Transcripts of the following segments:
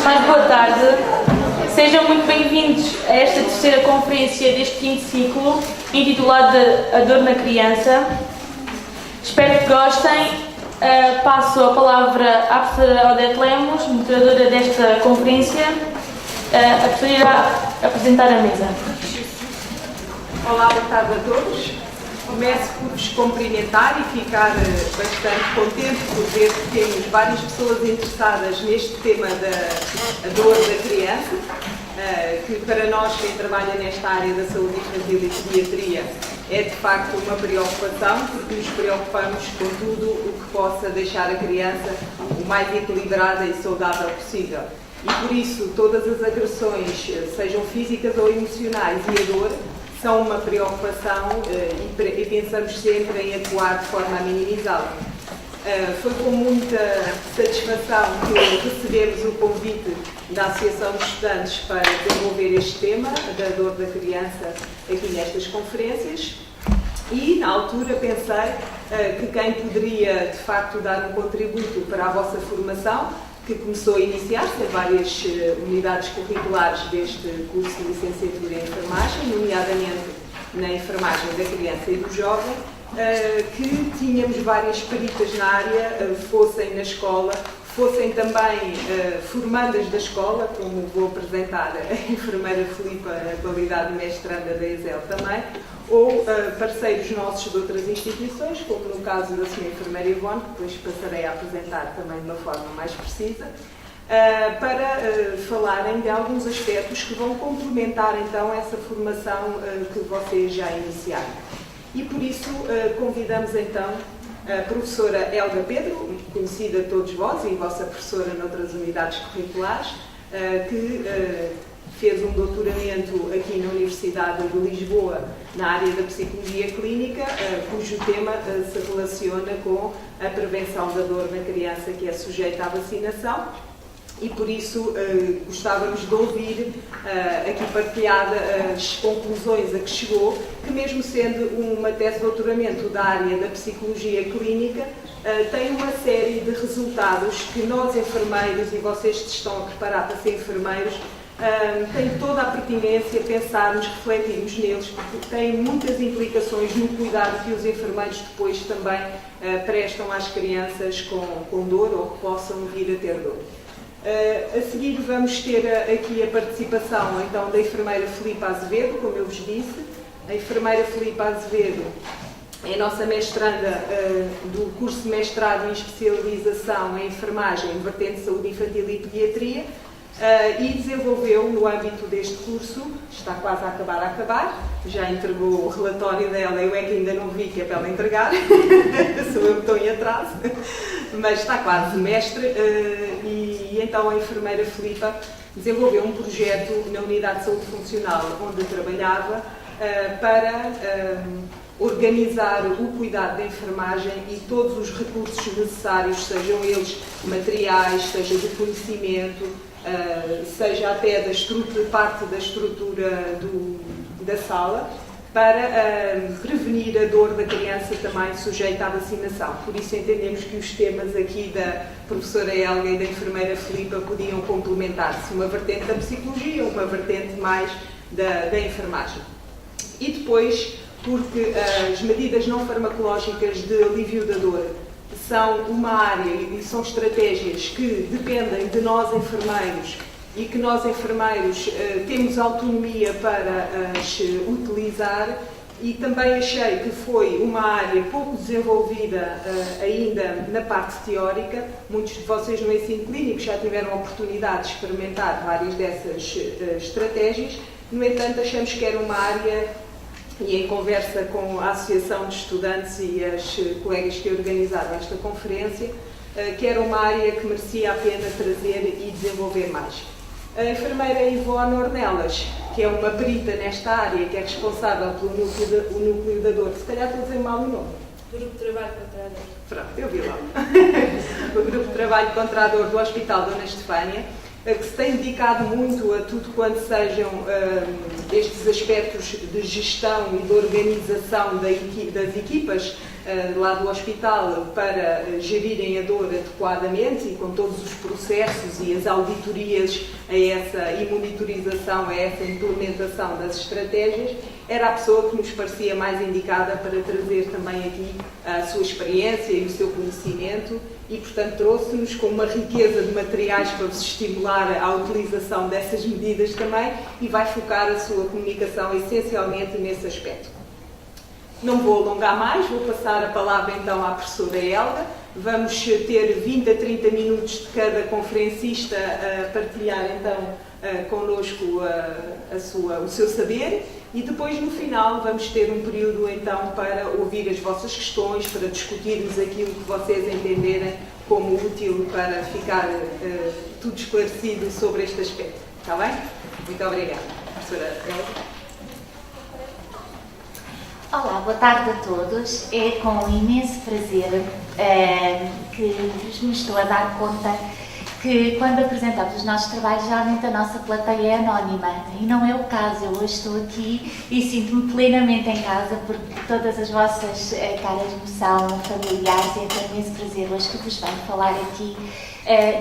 mais boa tarde. Sejam muito bem-vindos a esta terceira conferência deste quinto ciclo, intitulada A Dor na Criança. Espero que gostem. Passo a palavra à professora Odete Lemos, moderadora desta conferência. A professora irá apresentar a mesa. Olá, boa tarde a todos. Começo por vos cumprimentar e ficar bastante contente por ver que temos várias pessoas interessadas neste tema da dor da criança, que para nós, quem trabalha nesta área da saúde infantil e pediatria, é de facto uma preocupação, porque nos preocupamos com tudo o que possa deixar a criança o mais equilibrada e saudável possível. E por isso, todas as agressões, sejam físicas ou emocionais, e a dor, são uma preocupação e pensamos sempre em atuar de forma a minimizá-la. Foi com muita satisfação que recebemos o convite da Associação de Estudantes para desenvolver este tema, da dor da criança, aqui nestas conferências, e na altura pensei que quem poderia de facto dar um contributo para a vossa formação, que começou a iniciar-se em várias unidades curriculares deste curso de licenciatura em enfermagem, nomeadamente na enfermagem da criança e do jovem, que tínhamos várias peritas na área, fossem na escola, fossem também formandas da escola, como vou apresentar a enfermeira Filipa, na qualidade de mestranda da ESEL também, ou parceiros nossos de outras instituições, como no caso da Sra. Enfermeira Ivone, que depois passarei a apresentar também de uma forma mais precisa, para falarem de alguns aspectos que vão complementar então essa formação que vocês já iniciaram. E por isso convidamos então a professora Helga Pedro, conhecida a todos vós e vossa professora noutras unidades curriculares, que fez um doutoramento aqui na Universidade de Lisboa na área da psicologia clínica, cujo tema se relaciona com a prevenção da dor na criança que é sujeita à vacinação. E por isso gostávamos de ouvir aqui partilhada as conclusões a que chegou, que mesmo sendo uma tese de doutoramento da área da psicologia clínica, tem uma série de resultados que nós enfermeiros, e vocês que estão a preparar para ser enfermeiros, tem toda a pertinência pensarmos, refletirmos neles, porque têm muitas implicações no cuidado que os enfermeiros depois também prestam às crianças com dor ou que possam vir a ter dor. A seguir vamos ter aqui a participação então da enfermeira Filipa Azevedo, como eu vos disse. A enfermeira Filipa Azevedo é a nossa mestranda do curso de mestrado em especialização em enfermagem, vertente saúde infantil e pediatria, e desenvolveu no âmbito deste curso, está quase a acabar, já entregou o relatório dela, eu é que ainda não vi que é para ela entregar, sou eu que estou em atraso, mas está quase mestre, e então a enfermeira Filipa desenvolveu um projeto na Unidade de Saúde Funcional onde trabalhava para organizar o cuidado da enfermagem e todos os recursos necessários, sejam eles materiais, seja de conhecimento, seja até parte da estrutura da sala, para prevenir a dor da criança também sujeita à vacinação. Por isso entendemos que os temas aqui da professora Helga e da enfermeira Filipa podiam complementar-se, uma vertente da psicologia, uma vertente mais da enfermagem. E depois, porque as medidas não farmacológicas de alívio da dor são uma área e são estratégias que dependem de nós enfermeiros e que nós enfermeiros temos autonomia para as utilizar, e também achei que foi uma área pouco desenvolvida ainda na parte teórica. Muitos de vocês no ensino clínico já tiveram a oportunidade de experimentar várias dessas estratégias, no entanto achamos que era uma área, e em conversa com a Associação de Estudantes e as colegas que organizaram esta conferência, que era uma área que merecia a pena trazer e desenvolver mais. A enfermeira Ivone Ornelas, que é uma perita nesta área, que é responsável pelo núcleo da dor, se calhar estou a dizer mal o nome. Grupo de Trabalho contra a Dor. Pronto, eu vi lá. O Grupo de Trabalho contra a Dor do Hospital Dona Estefânia, que se tem dedicado muito a tudo quanto sejam estes aspectos de gestão e de organização das equipas lá do hospital para gerirem a dor adequadamente e com todos os processos e as auditorias a essa e monitorização, a essa implementação das estratégias, era a pessoa que nos parecia mais indicada para trazer também aqui a sua experiência e o seu conhecimento e, portanto, trouxe-nos com uma riqueza de materiais para vos estimular à utilização dessas medidas também e vai focar a sua comunicação essencialmente nesse aspecto. Não vou alongar mais, vou passar a palavra então à professora Helga. Vamos ter 20 a 30 minutos de cada conferencista a partilhar então connosco o seu saber e depois no final vamos ter um período então para ouvir as vossas questões, para discutirmos aquilo que vocês entenderem como útil para ficar tudo esclarecido sobre este aspecto. Está bem? Muito obrigada. Professora Helga. Olá, boa tarde a todos. É com imenso prazer que me estou a dar conta que quando apresentamos os nossos trabalhos, geralmente a nossa plateia é anónima. E não é o caso. Eu hoje estou aqui e sinto-me plenamente em casa porque todas as vossas caras me são familiares e é com imenso prazer hoje que vos venho falar aqui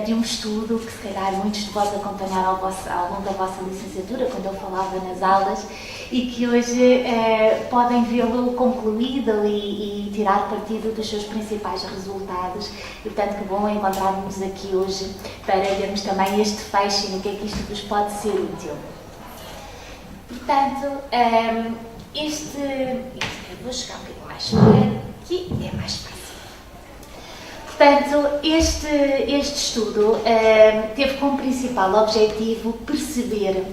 de um estudo que se calhar muitos de vós acompanharam ao longo da vossa licenciatura, quando eu falava nas aulas, e que hoje podem vê-lo concluído e tirar partido dos seus principais resultados. E, portanto, que bom encontrarmos aqui hoje para vermos também este fecho e no que é que isto vos pode ser útil. Portanto, vou chegar um bocadinho mais aqui, é mais fácil. Portanto, este estudo teve como principal objetivo perceber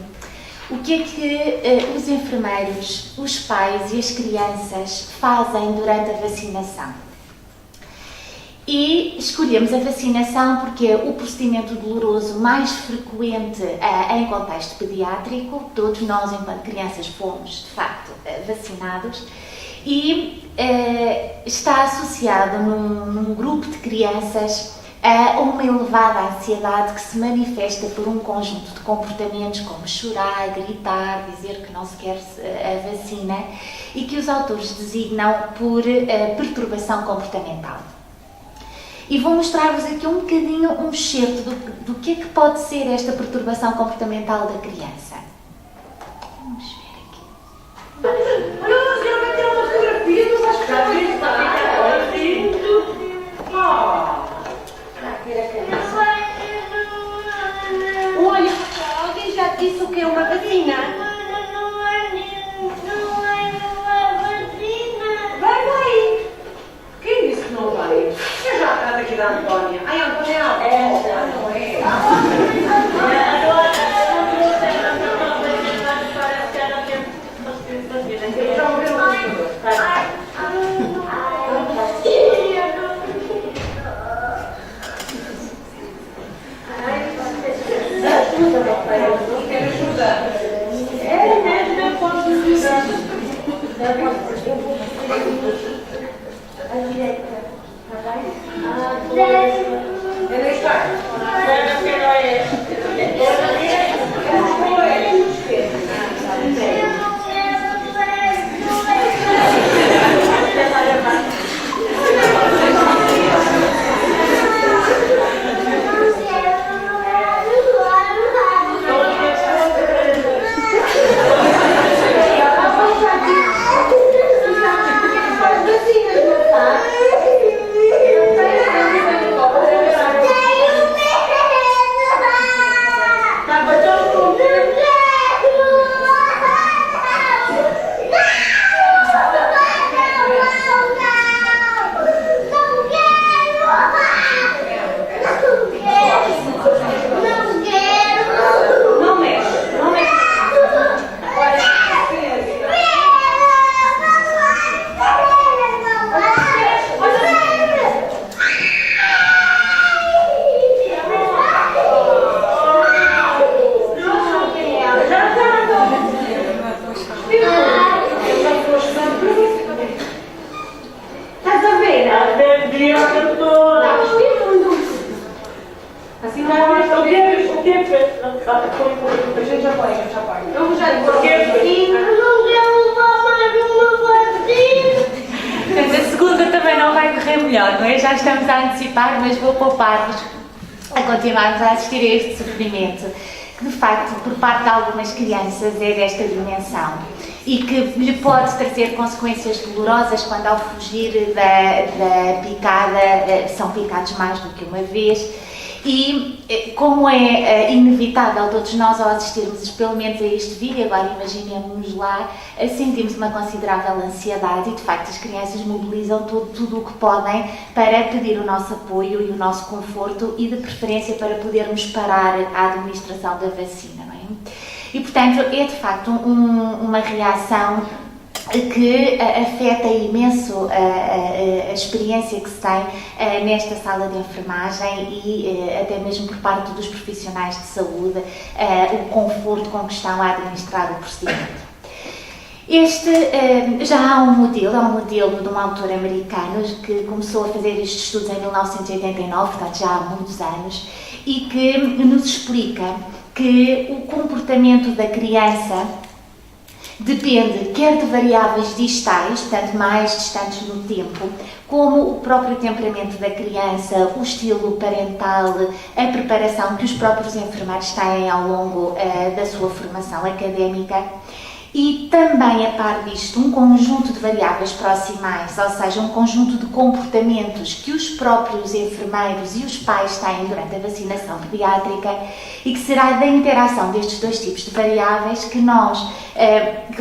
o que é que os enfermeiros, os pais e as crianças fazem durante a vacinação. E escolhemos a vacinação porque é o procedimento doloroso mais frequente em contexto pediátrico. Todos nós, enquanto crianças, fomos, de facto, vacinados. E está associado num grupo de crianças a uma elevada ansiedade que se manifesta por um conjunto de comportamentos como chorar, gritar, dizer que não se quer a vacina e que os autores designam por perturbação comportamental. E vou mostrar-vos aqui um bocadinho um excerto do que é que pode ser esta perturbação comportamental da criança. Vamos ver aqui. Olha, a senhora vai tirar uma fotografia, não vais ficar bem, está a ficar lindo. Olha, alguém já disse o que é uma vacina? Não é uma vacina. Vai. Quem disse que não vai? Eu já estava aqui da Antônia. Ai, Antônia, não é? Agora, não trouxe ela para a vacina, parece que ela tem vacina. Eu já ouvi o computador. Quero ajudar. É mesmo, eu posso ajudar. A direita. Ela está. Espera que não é. A gente já põe. Vamos já dizer. Não quero levar mais uma vacina. A segunda também. também não vai correr melhor, não é? Já estamos a antecipar, mas vou poupar-vos a continuarmos a assistir a este sofrimento, que de facto, por parte de algumas crianças, é desta dimensão e que lhe pode trazer consequências dolorosas quando, ao fugir da picada, são picados mais do que uma vez. E como é inevitável todos nós, ao assistirmos pelo menos a este vídeo, agora imaginemos lá, sentimos uma considerável ansiedade e de facto as crianças mobilizam tudo o que podem para pedir o nosso apoio e o nosso conforto e de preferência para podermos parar a administração da vacina, não é? E portanto é de facto uma reação que afeta imenso a experiência que se tem nesta sala de enfermagem e até mesmo por parte dos profissionais de saúde, o conforto com que estão a administrar o procedimento. Já há um modelo de um autor americano que começou a fazer estes estudos em 1989, portanto já há muitos anos, e que nos explica que o comportamento da criança depende quer de variáveis distais, portanto mais distantes no tempo, como o próprio temperamento da criança, o estilo parental, a preparação que os próprios enfermeiros têm ao longo da sua formação académica, e também, a par disto, um conjunto de variáveis proximais, ou seja, um conjunto de comportamentos que os próprios enfermeiros e os pais têm durante a vacinação pediátrica e que será da interação destes dois tipos de variáveis que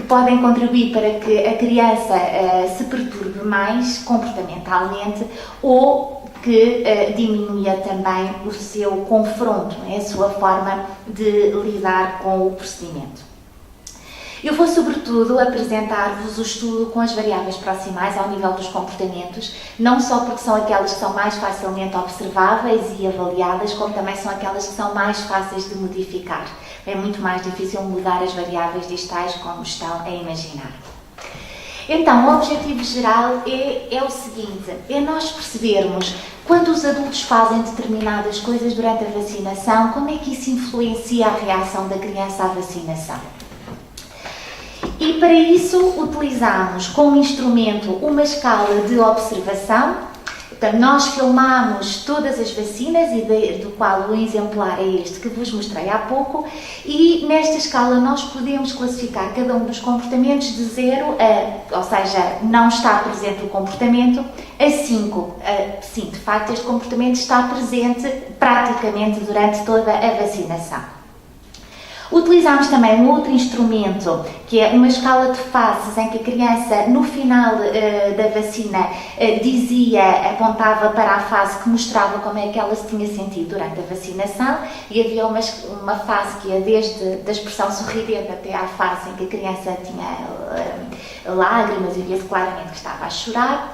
podem contribuir para que a criança se perturbe mais comportamentalmente ou que diminua também o seu confronto, a sua forma de lidar com o procedimento. Eu vou, sobretudo, apresentar-vos o estudo com as variáveis proximais ao nível dos comportamentos, não só porque são aquelas que são mais facilmente observáveis e avaliadas, como também são aquelas que são mais fáceis de modificar. É muito mais difícil mudar as variáveis distais, como estão a imaginar. Então, o objetivo geral é o seguinte, é nós percebermos quando os adultos fazem determinadas coisas durante a vacinação, como é que isso influencia a reação da criança à vacinação. E para isso utilizamos como instrumento uma escala de observação. Portanto, nós filmamos todas as vacinas e do qual o exemplar é este que vos mostrei há pouco, e nesta escala nós podemos classificar cada um dos comportamentos de 0 a, ou seja, não está presente o comportamento, a 5. Sim, de facto este comportamento está presente praticamente durante toda a vacinação. Utilizamos também um outro instrumento, que é uma escala de faces, em que a criança, no final da vacina, apontava para a face que mostrava como é que ela se tinha sentido durante a vacinação, e havia uma fase que ia desde a expressão sorridente até à fase em que a criança tinha lágrimas e via-se claramente que estava a chorar.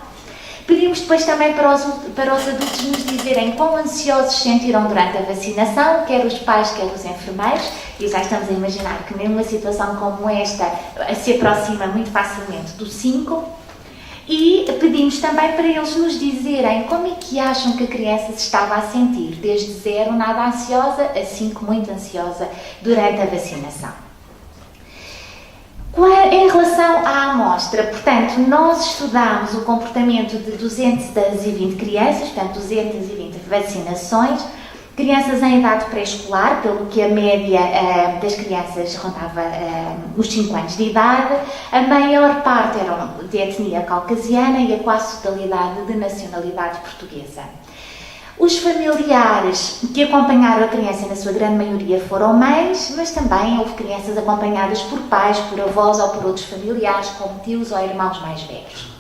Pedimos depois também para os adultos nos dizerem quão ansiosos se sentiram durante a vacinação, quer os pais, quer os enfermeiros, e já estamos a imaginar que numa situação como esta se aproxima muito facilmente do 5. E pedimos também para eles nos dizerem como é que acham que a criança se estava a sentir, desde 0, nada ansiosa, a 5, muito ansiosa, durante a vacinação. Em relação à amostra, portanto, nós estudamos o comportamento de 220 crianças, portanto, 220 vacinações, crianças em idade pré-escolar, pelo que a média das crianças rondava os 5 anos de idade, a maior parte eram de etnia caucasiana e a quase totalidade de nacionalidade portuguesa. Os familiares que acompanharam a criança, na sua grande maioria, foram mães, mas também houve crianças acompanhadas por pais, por avós ou por outros familiares, como tios ou irmãos mais velhos.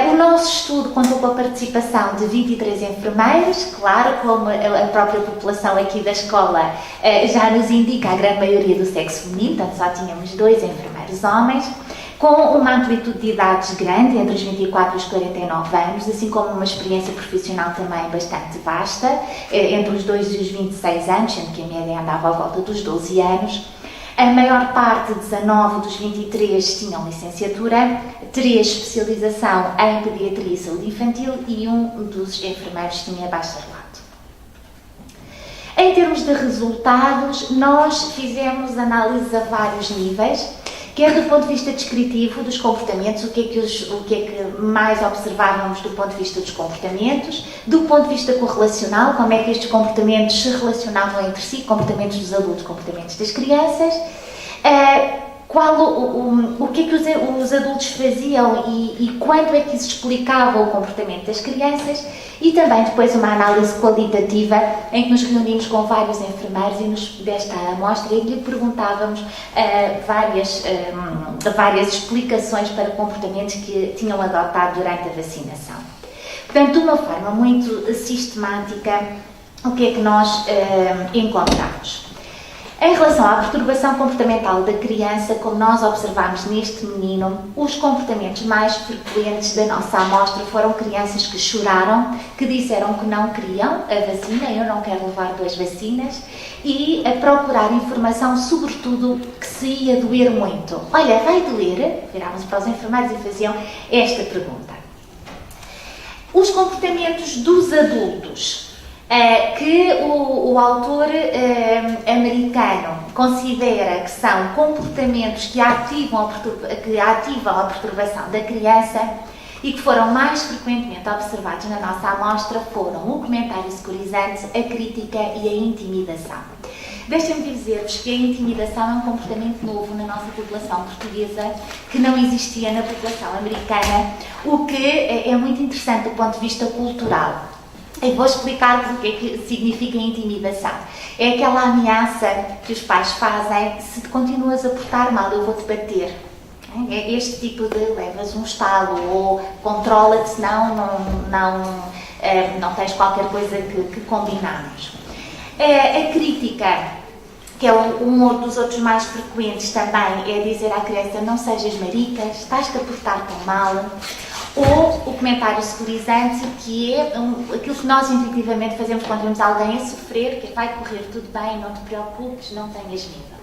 O nosso estudo contou com a participação de 23 enfermeiros, claro, como a própria população aqui da escola já nos indica, a grande maioria do sexo feminino, portanto só tínhamos 2 enfermeiros homens, com uma amplitude de idades grande, entre os 24 e os 49 anos, assim como uma experiência profissional também bastante vasta, entre os 2 e os 26 anos, sendo que a média andava à volta dos 12 anos. A maior parte, 19 dos 23, tinham licenciatura, 3 especialização em pediatria e saúde infantil e um dos enfermeiros tinha bacharelato. Em termos de resultados, nós fizemos análises a vários níveis quer do ponto de vista descritivo dos comportamentos, o que é que mais observávamos do ponto de vista dos comportamentos, do ponto de vista correlacional, como é que estes comportamentos se relacionavam entre si, comportamentos dos adultos, comportamentos das crianças, o que é que os adultos faziam e quando é que isso explicava o comportamento das crianças, e também depois uma análise qualitativa em que nos reunimos com vários enfermeiros e desta amostra lhe perguntávamos várias explicações para comportamentos que tinham adotado durante a vacinação. Portanto, de uma forma muito sistemática, o que é que nós encontramos? Em relação à perturbação comportamental da criança, como nós observamos neste menino, os comportamentos mais frequentes da nossa amostra foram crianças que choraram, que disseram que não queriam a vacina, eu não quero levar 2 vacinas, e a procurar informação, sobretudo, que se ia doer muito. Olha, vai doer? Viravam-se para os enfermeiros e faziam esta pergunta. Os comportamentos dos adultos, que o autor americano considera que são comportamentos que ativam a perturbação da criança e que foram mais frequentemente observados na nossa amostra, foram o comentário securizante, a crítica e a intimidação. Deixem-me dizer-vos que a intimidação é um comportamento novo na nossa população portuguesa, que não existia na população americana, o que é muito interessante do ponto de vista cultural. Eu vou explicar-vos o que é que significa intimidação. É aquela ameaça que os pais fazem: se te continuas a portar mal, eu vou-te bater. É este tipo de levas um estalo ou controla-te, senão não tens qualquer coisa que combinamos. A crítica, que é um dos outros mais frequentes também, é dizer à criança: não sejas marica, estás-te a portar tão mal. Ou o comentário securizante, que é aquilo que nós intuitivamente fazemos quando vemos alguém a sofrer, que é: vai correr tudo bem, não te preocupes, não tenhas medo.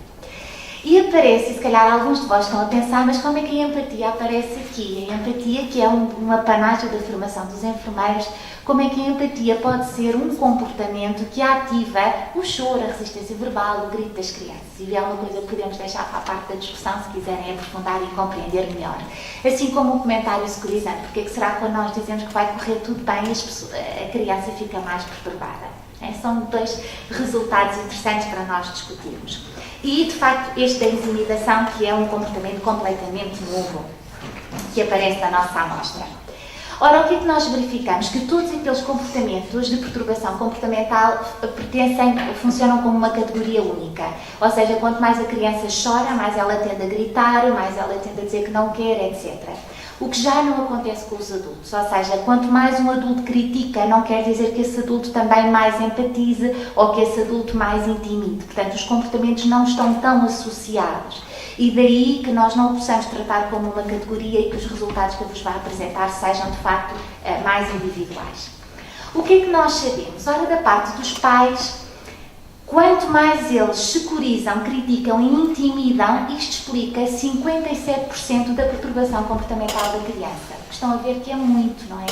E aparece, e se calhar alguns de vós estão a pensar, mas como é que a empatia aparece aqui? A empatia, que é uma panagem da formação dos enfermeiros, como é que a empatia pode ser um comportamento que ativa o choro, a resistência verbal, o grito das crianças? E é uma coisa que podemos deixar para a parte da discussão, se quiserem aprofundar e compreender melhor. Assim como o comentário securizante, porque é que será que quando nós dizemos que vai correr tudo bem, a criança fica mais perturbada? São 2 resultados interessantes para nós discutirmos. E, de facto, este da intimidação, que é um comportamento completamente novo, que aparece na nossa amostra. Ora, o que é que nós verificamos? Que todos aqueles comportamentos de perturbação comportamental funcionam como uma categoria única. Ou seja, quanto mais a criança chora, mais ela tende a gritar, mais ela tende a dizer que não quer, etc. O que já não acontece com os adultos. Ou seja, quanto mais um adulto critica, não quer dizer que esse adulto também mais empatize ou que esse adulto mais intimide. Portanto, os comportamentos não estão tão associados. E daí que nós não possamos tratar como uma categoria e que os resultados que eu vos vou apresentar sejam, de facto, mais individuais. O que é que nós sabemos? Ora, da parte dos pais, quanto mais eles securizam, criticam e intimidam, isto explica 57% da perturbação comportamental da criança. Estão a ver que é muito, não é?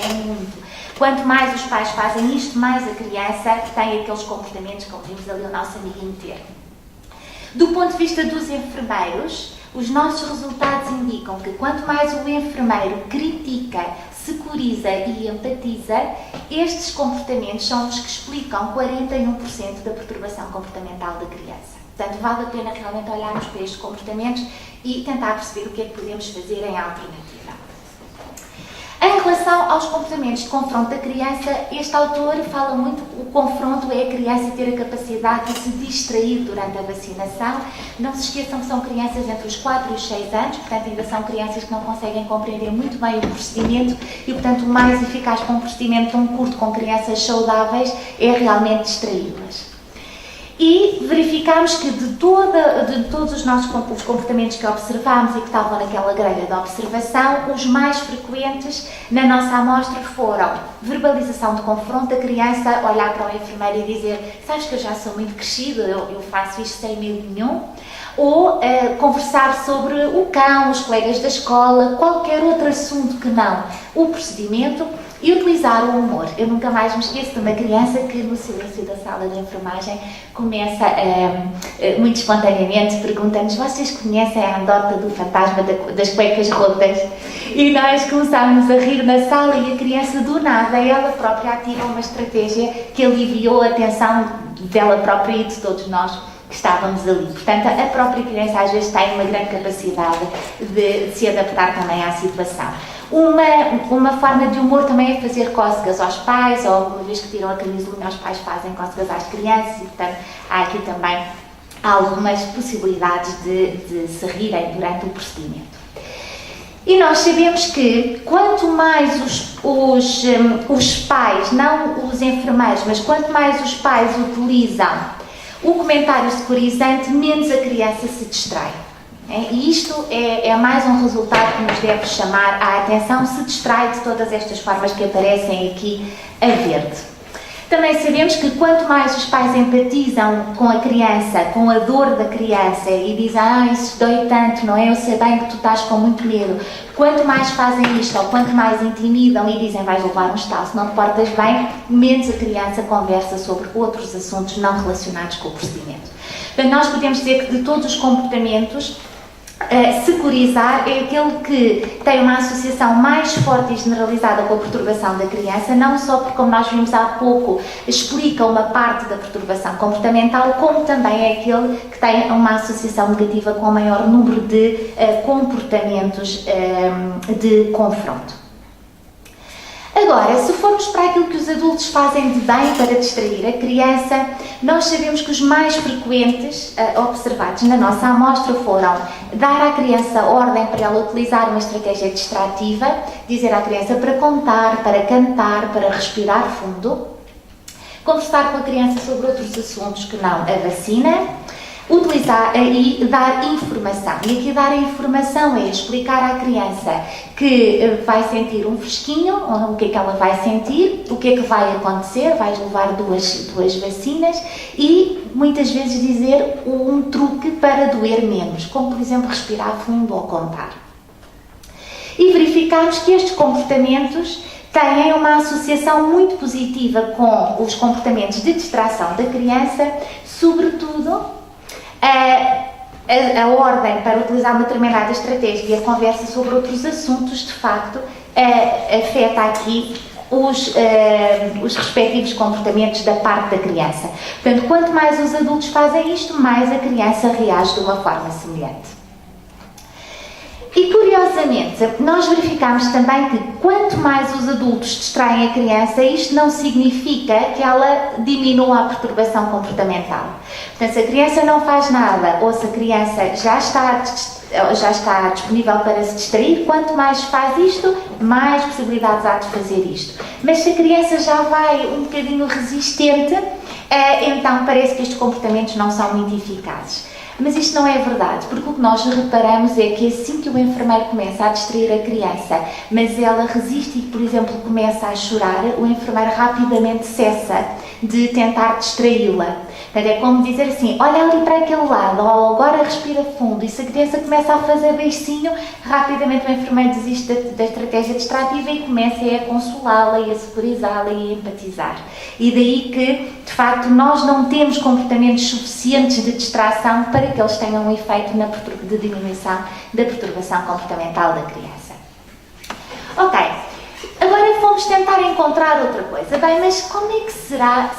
É muito. Quanto mais os pais fazem isto, mais a criança tem aqueles comportamentos que ouvimos ali o nosso amiguinho ter. Do ponto de vista dos enfermeiros, os nossos resultados indicam que quanto mais o enfermeiro critica, securiza e empatiza, estes comportamentos são os que explicam 41% da perturbação comportamental da criança. Portanto, vale a pena realmente olharmos para estes comportamentos e tentar perceber o que é que podemos fazer em alternativa. Em relação aos comportamentos de confronto da criança, este autor fala muito que o confronto é a criança ter a capacidade de se distrair durante a vacinação. Não se esqueçam que são crianças entre os 4 e os 6 anos, portanto ainda são crianças que não conseguem compreender muito bem o procedimento e, portanto, o mais eficaz para um procedimento tão curto com crianças saudáveis é realmente distraí-las. E verificámos que de todos os comportamentos que observámos e que estavam naquela grelha de observação, os mais frequentes na nossa amostra foram verbalização de confronto da criança, olhar para o enfermeiro e dizer: sabes que eu já sou muito crescido, eu faço isto sem medo nenhum. Ou conversar sobre o cão, os colegas da escola, qualquer outro assunto que não o procedimento. E utilizar o humor. Eu nunca mais me esqueço de uma criança que no silêncio da sala de enfermagem começa muito espontaneamente, pergunta-nos: vocês conhecem a anedota do fantasma das cuecas rotas? E nós começámos a rir na sala e a criança do nada, ela própria ativa uma estratégia que aliviou a tensão dela própria e de todos nós que estávamos ali. Portanto, a própria criança às vezes tem uma grande capacidade de se adaptar também à situação. Uma forma de humor também é fazer cócegas aos pais, ou alguma vez que tiram a camisolinha, os pais fazem cócegas às crianças, e portanto há aqui também algumas possibilidades de se rirem durante o procedimento. E nós sabemos que quanto mais os pais, não os enfermeiros, mas quanto mais os pais utilizam o comentário securizante, menos a criança se distrai. E isto é mais um resultado que nos deve chamar a atenção, se distrai de todas estas formas que aparecem aqui a verde. Também sabemos que quanto mais os pais empatizam com a criança, com a dor da criança e dizem: isso dói tanto, não é? Eu sei bem que tu estás com muito medo. Quanto mais fazem isto, ou quanto mais intimidam e dizem: vais levar um estalo se não te portas bem, menos a criança conversa sobre outros assuntos não relacionados com o procedimento. Portanto, nós podemos dizer que de todos os comportamentos, securizar é aquele que tem uma associação mais forte e generalizada com a perturbação da criança, não só porque, como nós vimos há pouco, explica uma parte da perturbação comportamental, como também é aquele que tem uma associação negativa com o maior número de comportamentos de confronto. Agora, se formos para aquilo que os adultos fazem de bem para distrair a criança, nós sabemos que os mais frequentes observados na nossa amostra foram dar à criança ordem para ela utilizar uma estratégia distrativa, dizer à criança para contar, para cantar, para respirar fundo, conversar com a criança sobre outros assuntos que não a vacina, utilizar e dar informação. E aqui dar a informação é explicar à criança que vai sentir um fresquinho, o que é que ela vai sentir, o que é que vai acontecer, vais levar duas vacinas, e muitas vezes dizer um truque para doer menos, como por exemplo respirar fundo ou contar. E verificamos que estes comportamentos têm uma associação muito positiva com os comportamentos de distração da criança, sobretudo a ordem para utilizar uma determinada estratégia e a conversa sobre outros assuntos, de facto, afeta aqui os respectivos comportamentos da parte da criança. Portanto, quanto mais os adultos fazem isto, mais a criança reage de uma forma semelhante. E, curiosamente, nós verificamos também que quanto mais os adultos distraem a criança, isto não significa que ela diminua a perturbação comportamental. Portanto, se a criança não faz nada ou se a criança já está disponível para se distrair, quanto mais faz isto, mais possibilidades há de fazer isto. Mas se a criança já vai um bocadinho resistente, então parece que estes comportamentos não são muito eficazes. Mas isto não é verdade, porque o que nós reparamos é que assim que o enfermeiro começa a distrair a criança, mas ela resiste e, por exemplo, começa a chorar, o enfermeiro rapidamente cessa de tentar distraí-la. Portanto, é como dizer assim: olha ali para aquele lado, ou agora respira fundo. E se a criança começa a fazer beicinho, rapidamente o enfermeiro desiste da estratégia distrativa e começa a consolá-la e a securizá-la e a empatizar. E daí que, de facto, nós não temos comportamentos suficientes de distração para que eles tenham um efeito de diminuição da perturbação comportamental da criança. Ok, agora vamos tentar encontrar outra coisa. Bem, mas como é que será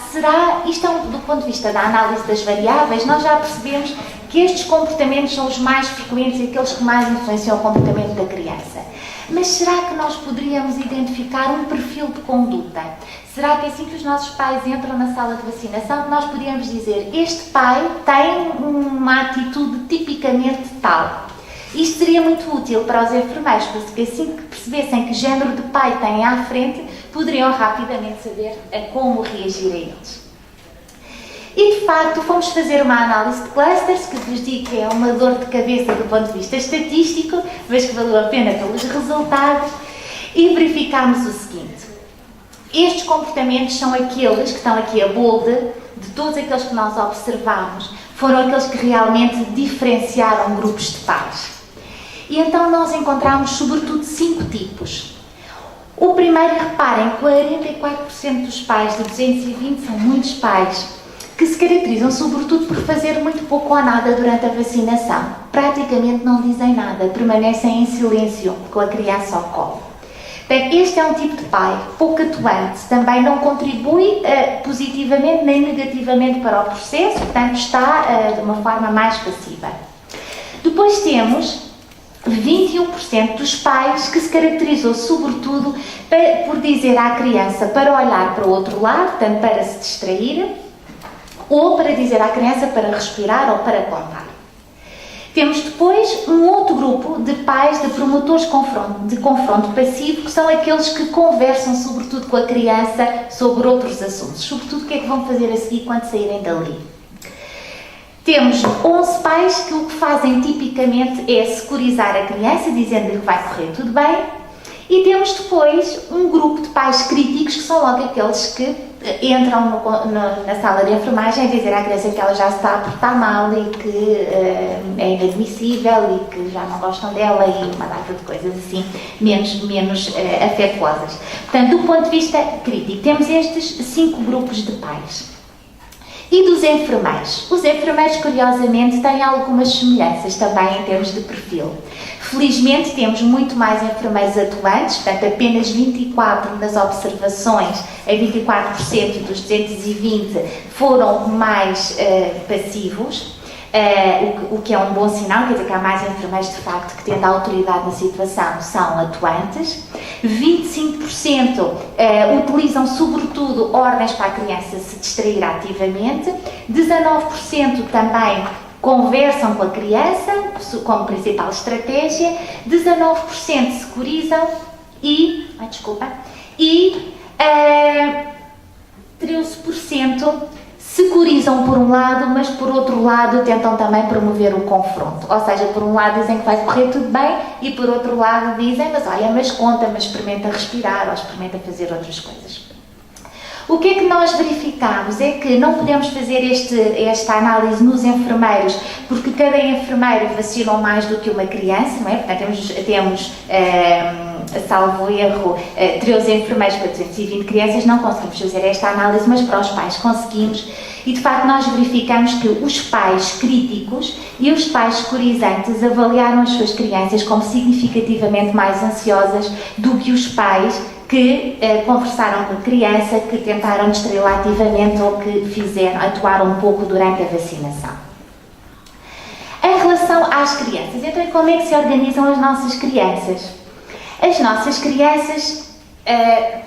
isto do ponto de vista da análise das variáveis, nós já percebemos que estes comportamentos são os mais frequentes e aqueles que mais influenciam o comportamento da criança. Mas será que nós poderíamos identificar um perfil de conduta? Será que assim que os nossos pais entram na sala de vacinação, nós podíamos dizer: este pai tem uma atitude tipicamente tal? Isto seria muito útil para os enfermeiros, porque assim que percebessem que género de pai têm à frente, poderiam rapidamente saber como reagir a eles. E, de facto, fomos fazer uma análise de clusters, que vos digo que é uma dor de cabeça do ponto de vista estatístico, mas que valeu a pena pelos resultados, e verificámos o seguinte: estes comportamentos são aqueles que estão aqui a bold, de todos aqueles que nós observamos, foram aqueles que realmente diferenciaram grupos de pais. E então nós encontramos sobretudo 5 tipos. O primeiro, reparem, 44% dos pais de 220 são muitos pais que se caracterizam sobretudo por fazer muito pouco ou nada durante a vacinação. Praticamente não dizem nada, permanecem em silêncio com a criança ao colo. Portanto, este é um tipo de pai pouco atuante, também não contribui positivamente nem negativamente para o processo, portanto está de uma forma mais passiva. Depois temos 21% dos pais que se caracterizou sobretudo por dizer à criança para olhar para o outro lado, portanto para se distrair, ou para dizer à criança para respirar ou para contar. Temos depois um outro grupo de pais de promotores de confronto passivo, que são aqueles que conversam sobretudo com a criança sobre outros assuntos, sobretudo o que é que vão fazer a seguir quando saírem dali. Temos 11 pais que o que fazem tipicamente é securizar a criança, dizendo-lhe que vai correr tudo bem. E temos depois um grupo de pais críticos, que são logo aqueles que entram na sala de enfermagem a dizer à criança que ela já se está a portar mal e que é inadmissível e que já não gostam dela e uma data de coisas assim menos afetuosas. Portanto, do ponto de vista crítico, temos estes 5 grupos de pais. E dos enfermeiros? Os enfermeiros, curiosamente, têm algumas semelhanças também em termos de perfil. Felizmente, temos muito mais enfermeiros atuantes, portanto, apenas 24 nas observações, a 24% dos 220 foram mais passivos, o que é um bom sinal, quer dizer que há mais enfermeiros, de facto, que tendo a autoridade na situação, são atuantes. 25% utilizam, sobretudo, ordens para a criança se distrair ativamente. 19% também conversam com a criança como principal estratégia, 19% securizam e 13% securizam por um lado, mas por outro lado tentam também promover o confronto. Ou seja, por um lado dizem que vai correr tudo bem e por outro lado dizem, mas conta, mas experimenta respirar ou experimenta fazer outras coisas. O que é que nós verificamos é que não podemos fazer esta análise nos enfermeiros, porque cada enfermeiro vacinou mais do que uma criança, não é? Portanto, temos salvo erro, 13 enfermeiros para 220 crianças, não conseguimos fazer esta análise, mas para os pais conseguimos. E, de facto, nós verificamos que os pais críticos e os pais securizantes avaliaram as suas crianças como significativamente mais ansiosas do que os pais que conversaram com a criança, que tentaram distraí-la ativamente ou que atuaram um pouco durante a vacinação. Em relação às crianças, então como é que se organizam as nossas crianças? As nossas crianças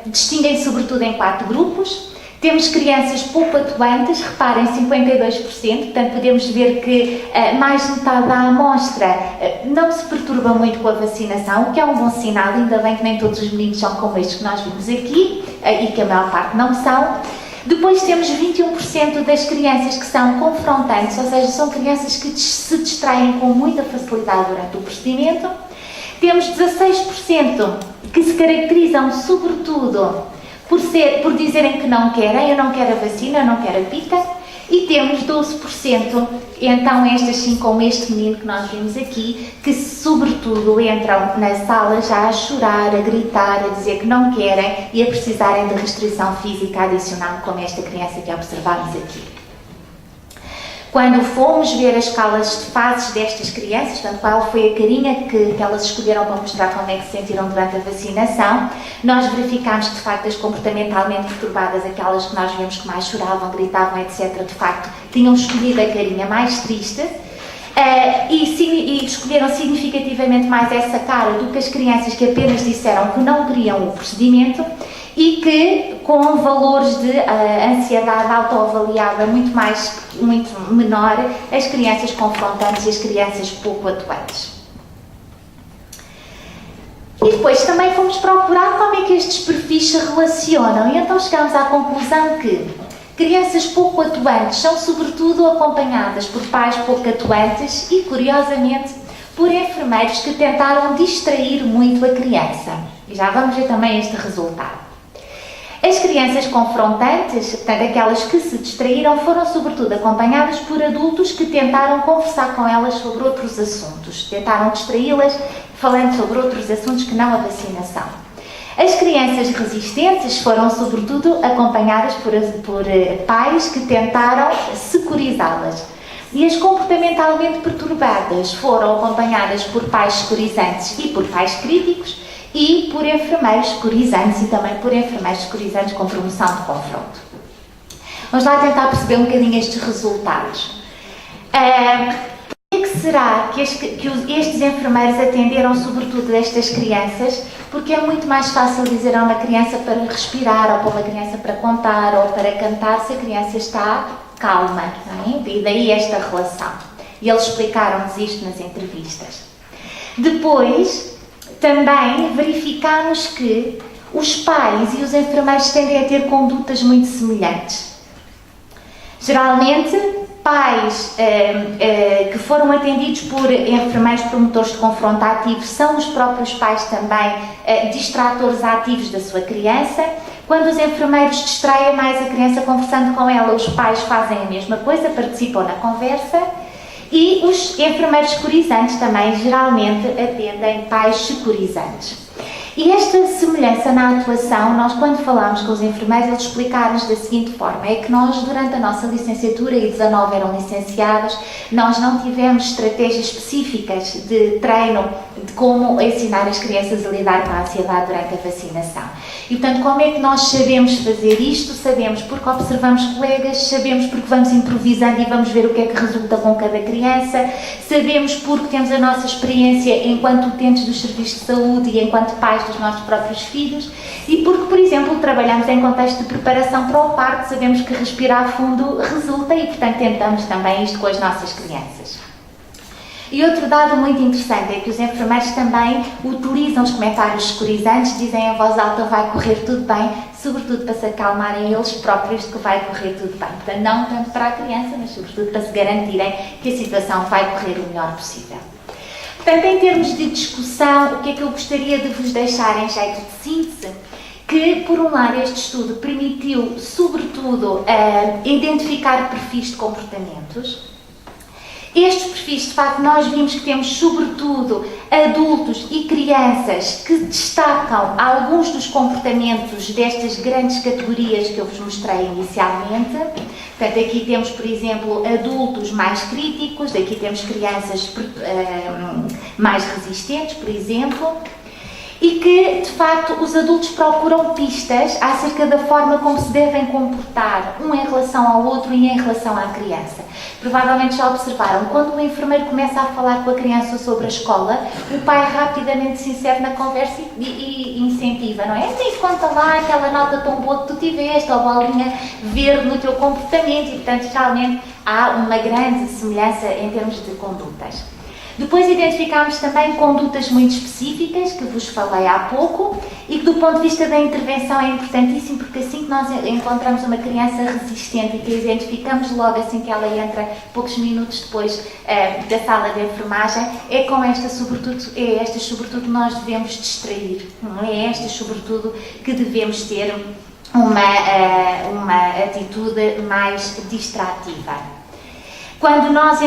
distinguem sobretudo em 4 grupos. Temos crianças pouco atuantes, reparem, 52%, portanto podemos ver que mais de metade da amostra não se perturba muito com a vacinação, o que é um bom sinal, ainda bem que nem todos os meninos são como estes que nós vimos aqui, e que a maior parte não são. Depois temos 21% das crianças que são confrontantes, ou seja, são crianças que se distraem com muita facilidade durante o procedimento. Temos 16% que se caracterizam sobretudo por dizerem que não querem, eu não quero a vacina, eu não quero a pica, e temos 12%, então este assim como este menino que nós vimos aqui, que sobretudo entram na sala já a chorar, a gritar, a dizer que não querem e a precisarem de restrição física adicional, como esta criança que observámos aqui. Quando fomos ver as escalas de fases destas crianças, portanto, qual foi a carinha que elas escolheram para mostrar como é que se sentiram durante a vacinação, nós verificámos que, de facto, as comportamentalmente perturbadas, aquelas que nós vimos que mais choravam, gritavam, etc., de facto, tinham escolhido a carinha mais triste e escolheram significativamente mais essa cara do que as crianças que apenas disseram que não queriam o procedimento e que, com valores de ansiedade autoavaliada muito menor, as crianças confrontantes e as crianças pouco atuantes. E depois também fomos procurar como é que estes perfis se relacionam e então chegámos à conclusão que crianças pouco atuantes são sobretudo acompanhadas por pais pouco atuantes e, curiosamente, por enfermeiros que tentaram distrair muito a criança. E já vamos ver também este resultado. As crianças confrontantes, portanto aquelas que se distraíram, foram sobretudo acompanhadas por adultos que tentaram conversar com elas sobre outros assuntos, tentaram distraí-las falando sobre outros assuntos que não a vacinação. As crianças resistentes foram sobretudo acompanhadas por pais que tentaram securizá-las. E as comportamentalmente perturbadas foram acompanhadas por pais securizantes e por pais críticos e por enfermeiros securizantes e também por enfermeiros securizantes com promoção de confronto. Vamos lá tentar perceber um bocadinho estes resultados. Por que será que estes enfermeiros atenderam sobretudo estas crianças? Porque é muito mais fácil dizer a uma criança para respirar, ou para uma criança para contar, ou para cantar, se a criança está calma, não é? E daí esta relação. E eles explicaram-nos isto nas entrevistas. Depois, também verificámos que os pais e os enfermeiros tendem a ter condutas muito semelhantes. Geralmente, pais que foram atendidos por enfermeiros promotores de confronto ativo são os próprios pais também distratores ativos da sua criança. Quando os enfermeiros distraem mais a criança conversando com ela, os pais fazem a mesma coisa, participam na conversa. E os enfermeiros securizantes também geralmente atendem pais securizantes. E esta semelhança na atuação, nós quando falámos com os enfermeiros, eles explicaram-nos da seguinte forma, é que nós durante a nossa licenciatura, e 19 eram licenciados, nós não tivemos estratégias específicas de treino de como ensinar as crianças a lidar com a ansiedade durante a vacinação. E portanto, como é que nós sabemos fazer isto? Sabemos porque observamos colegas, sabemos porque vamos improvisando e vamos ver o que é que resulta com cada criança, sabemos porque temos a nossa experiência enquanto utentes dos serviços de saúde e enquanto pais dos nossos próprios filhos e porque, por exemplo, trabalhamos em contexto de preparação para o parto, sabemos que respirar fundo resulta e, portanto, tentamos também isto com as nossas crianças. E outro dado muito interessante é que os enfermeiros também utilizam os comentários securizantes, dizem em voz alta vai correr tudo bem, sobretudo para se acalmarem eles próprios de que vai correr tudo bem. Portanto, não tanto para a criança, mas sobretudo para se garantirem que a situação vai correr o melhor possível. Portanto, em termos de discussão, o que é que eu gostaria de vos deixar em jeito de síntese? Que, por um lado, este estudo permitiu, sobretudo, identificar perfis de comportamentos. Estes perfis, de facto, nós vimos que temos, sobretudo, adultos e crianças que destacam alguns dos comportamentos destas grandes categorias que eu vos mostrei inicialmente. Portanto, aqui temos, por exemplo, adultos mais críticos, aqui temos crianças mais resistentes, por exemplo, e que, de facto, os adultos procuram pistas acerca da forma como se devem comportar um em relação ao outro e em relação à criança. Provavelmente já observaram, quando o enfermeiro começa a falar com a criança sobre a escola, o pai rapidamente se insere na conversa e incentiva, não é? Então, conta lá aquela nota tão boa que tu tiveste, ou bolinha verde no teu comportamento, e portanto, realmente há uma grande semelhança em termos de condutas. Depois identificámos também condutas muito específicas, que vos falei há pouco, e que do ponto de vista da intervenção é importantíssimo, porque assim que nós encontramos uma criança resistente e que a identificamos logo assim que ela entra, poucos minutos depois da sala de enfermagem, é com estas sobretudo nós devemos distrair, não é estas sobretudo que devemos ter uma atitude mais distrativa. Quando nós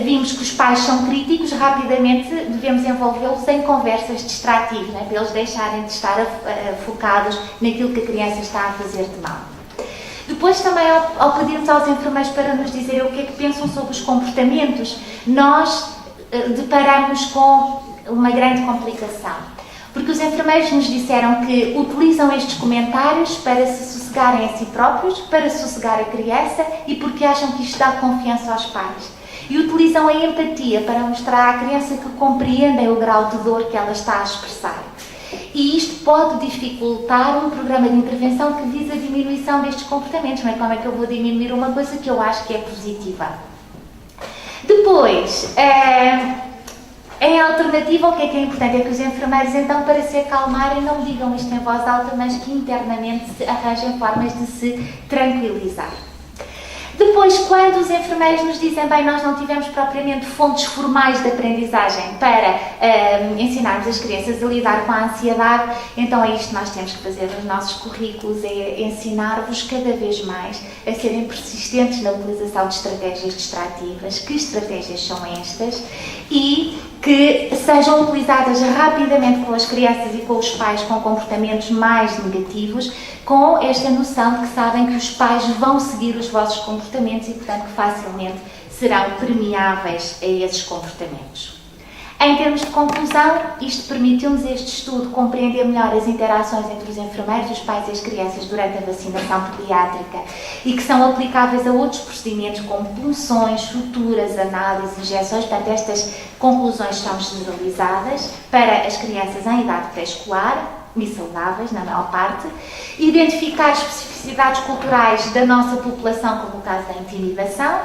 vimos que os pais são críticos, rapidamente devemos envolvê-los em conversas distrativas, né, para eles deixarem de estar focados naquilo que a criança está a fazer de mal. Depois também, ao pedirmos aos enfermeiros para nos dizer o que é que pensam sobre os comportamentos, nós deparamos com uma grande complicação. Porque os enfermeiros nos disseram que utilizam estes comentários para se sossegarem a si próprios, para sossegar a criança e porque acham que isto dá confiança aos pais. E utilizam a empatia para mostrar à criança que compreendem o grau de dor que ela está a expressar. E isto pode dificultar um programa de intervenção que visa a diminuição destes comportamentos. Não é? Como é que eu vou diminuir uma coisa que eu acho que é positiva? Depois, em alternativa, o que é importante é que os enfermeiros, então, para se acalmarem, não digam isto em voz alta, mas que internamente arranjem formas de se tranquilizar. Depois, quando os enfermeiros nos dizem, bem, nós não tivemos propriamente fontes formais de aprendizagem para ensinarmos as crianças a lidar com a ansiedade, então é isto que nós temos que fazer nos nossos currículos, é ensinar-vos cada vez mais a serem persistentes na utilização de estratégias distrativas, que estratégias são estas, e que sejam utilizadas rapidamente pelas crianças e pelos pais com comportamentos mais negativos, com esta noção de que sabem que os pais vão seguir os vossos comportamentos e, portanto, que facilmente serão permeáveis a esses comportamentos. Em termos de conclusão, isto permitiu-nos, este estudo, compreender melhor as interações entre os enfermeiros, os pais e as crianças durante a vacinação pediátrica e que são aplicáveis a outros procedimentos como punções, suturas, análises, injeções. Portanto, estas conclusões são generalizadas para as crianças em idade pré-escolar e saudáveis, na maior parte, identificar especificidades culturais da nossa população, como o caso da intimidação,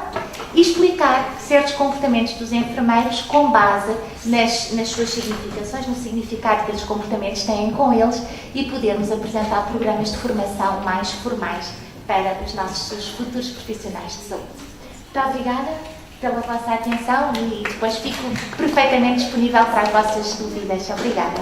e explicar certos comportamentos dos enfermeiros com base nas suas significações, no significado que esses comportamentos têm com eles, e podermos apresentar programas de formação mais formais para os nossos futuros profissionais de saúde. Muito obrigada pela vossa atenção e depois fico perfeitamente disponível para as vossas dúvidas. Obrigada.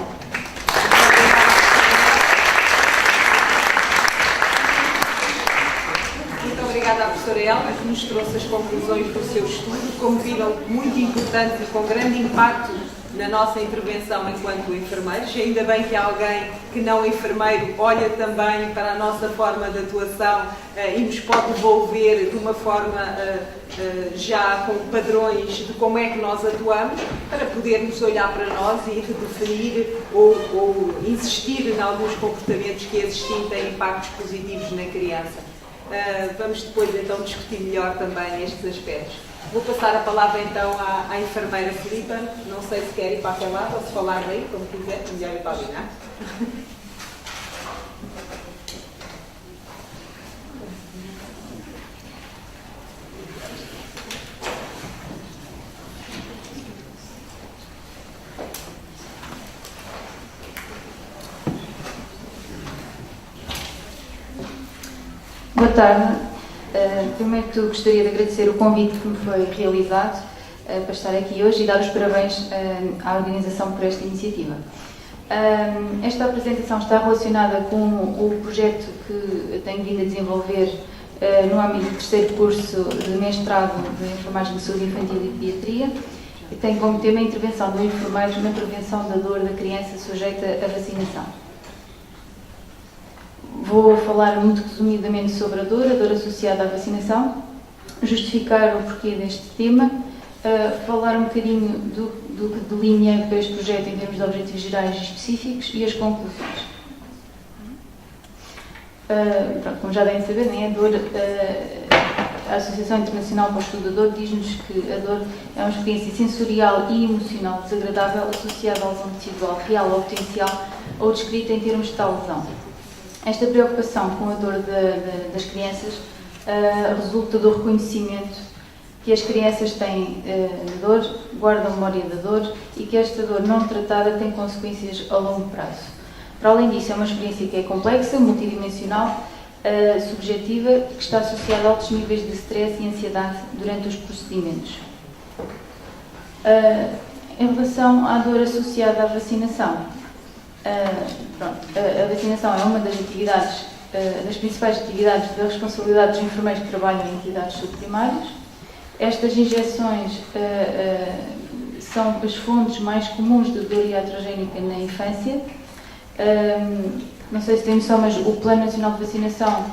Obrigada à professora Elma, que nos trouxe as conclusões do seu estudo, como viram, muito importante e com grande impacto na nossa intervenção enquanto enfermeiros. Ainda bem que alguém que não é enfermeiro olha também para a nossa forma de atuação e nos pode devolver de uma forma já com padrões de como é que nós atuamos, para podermos olhar para nós e redefinir ou insistir em alguns comportamentos que existem têm impactos positivos na criança. Vamos depois então discutir melhor também estes aspectos. Vou passar a palavra então à enfermeira Filipa. Não sei se quer ir para aquele lado ou se falar daí, como quiser, melhor ir para ali, não é? Boa tarde. Primeiro que tudo gostaria de agradecer o convite que me foi realizado para estar aqui hoje e dar os parabéns à organização por esta iniciativa. Esta apresentação está relacionada com o projeto que tenho vindo a desenvolver no âmbito do terceiro curso de mestrado de Enfermagem de Saúde Infantil e Pediatria, e tem como tema a intervenção do enfermeiro na prevenção da dor da criança sujeita à vacinação. Vou falar muito resumidamente sobre a dor associada à vacinação, justificar o porquê deste tema, falar um bocadinho do que delinea para este projeto em termos de objetivos gerais e específicos e as conclusões. Pronto, como já devem saber, né, a dor, a Associação Internacional para o Estudo da Dor diz-nos que a dor é uma experiência sensorial e emocional desagradável associada à lesão tecidual real ou potencial ou descrita em termos de tal lesão. Esta preocupação com a dor das crianças resulta do reconhecimento que as crianças têm de dor, guardam memória da dor e que esta dor não tratada tem consequências a longo prazo. Para além disso, é uma experiência que é complexa, multidimensional, subjetiva, que está associada a altos níveis de stress e ansiedade durante os procedimentos. Em relação à dor associada à vacinação, a vacinação é uma das atividades, das principais atividades da responsabilidade dos enfermeiros que trabalham em entidades subprimárias. Estas injeções são as fontes mais comuns de dor iatrogénica na infância. Não sei se tem noção, mas o Plano Nacional de Vacinação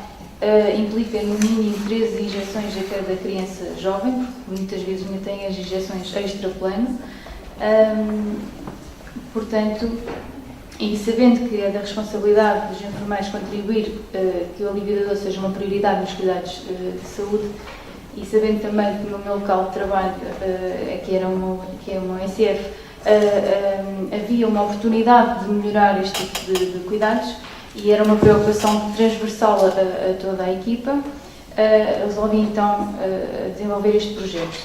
implica no mínimo 13 injeções a cada criança jovem, porque muitas vezes ainda tem as injeções extra-plano. Portanto, e sabendo que é da responsabilidade dos enfermeiros contribuir que o alívio da dor seja uma prioridade nos cuidados de saúde, e sabendo também que no meu local de trabalho, que é uma ECF, havia uma oportunidade de melhorar este tipo de cuidados e era uma preocupação transversal a toda a equipa, resolvi então desenvolver este projeto.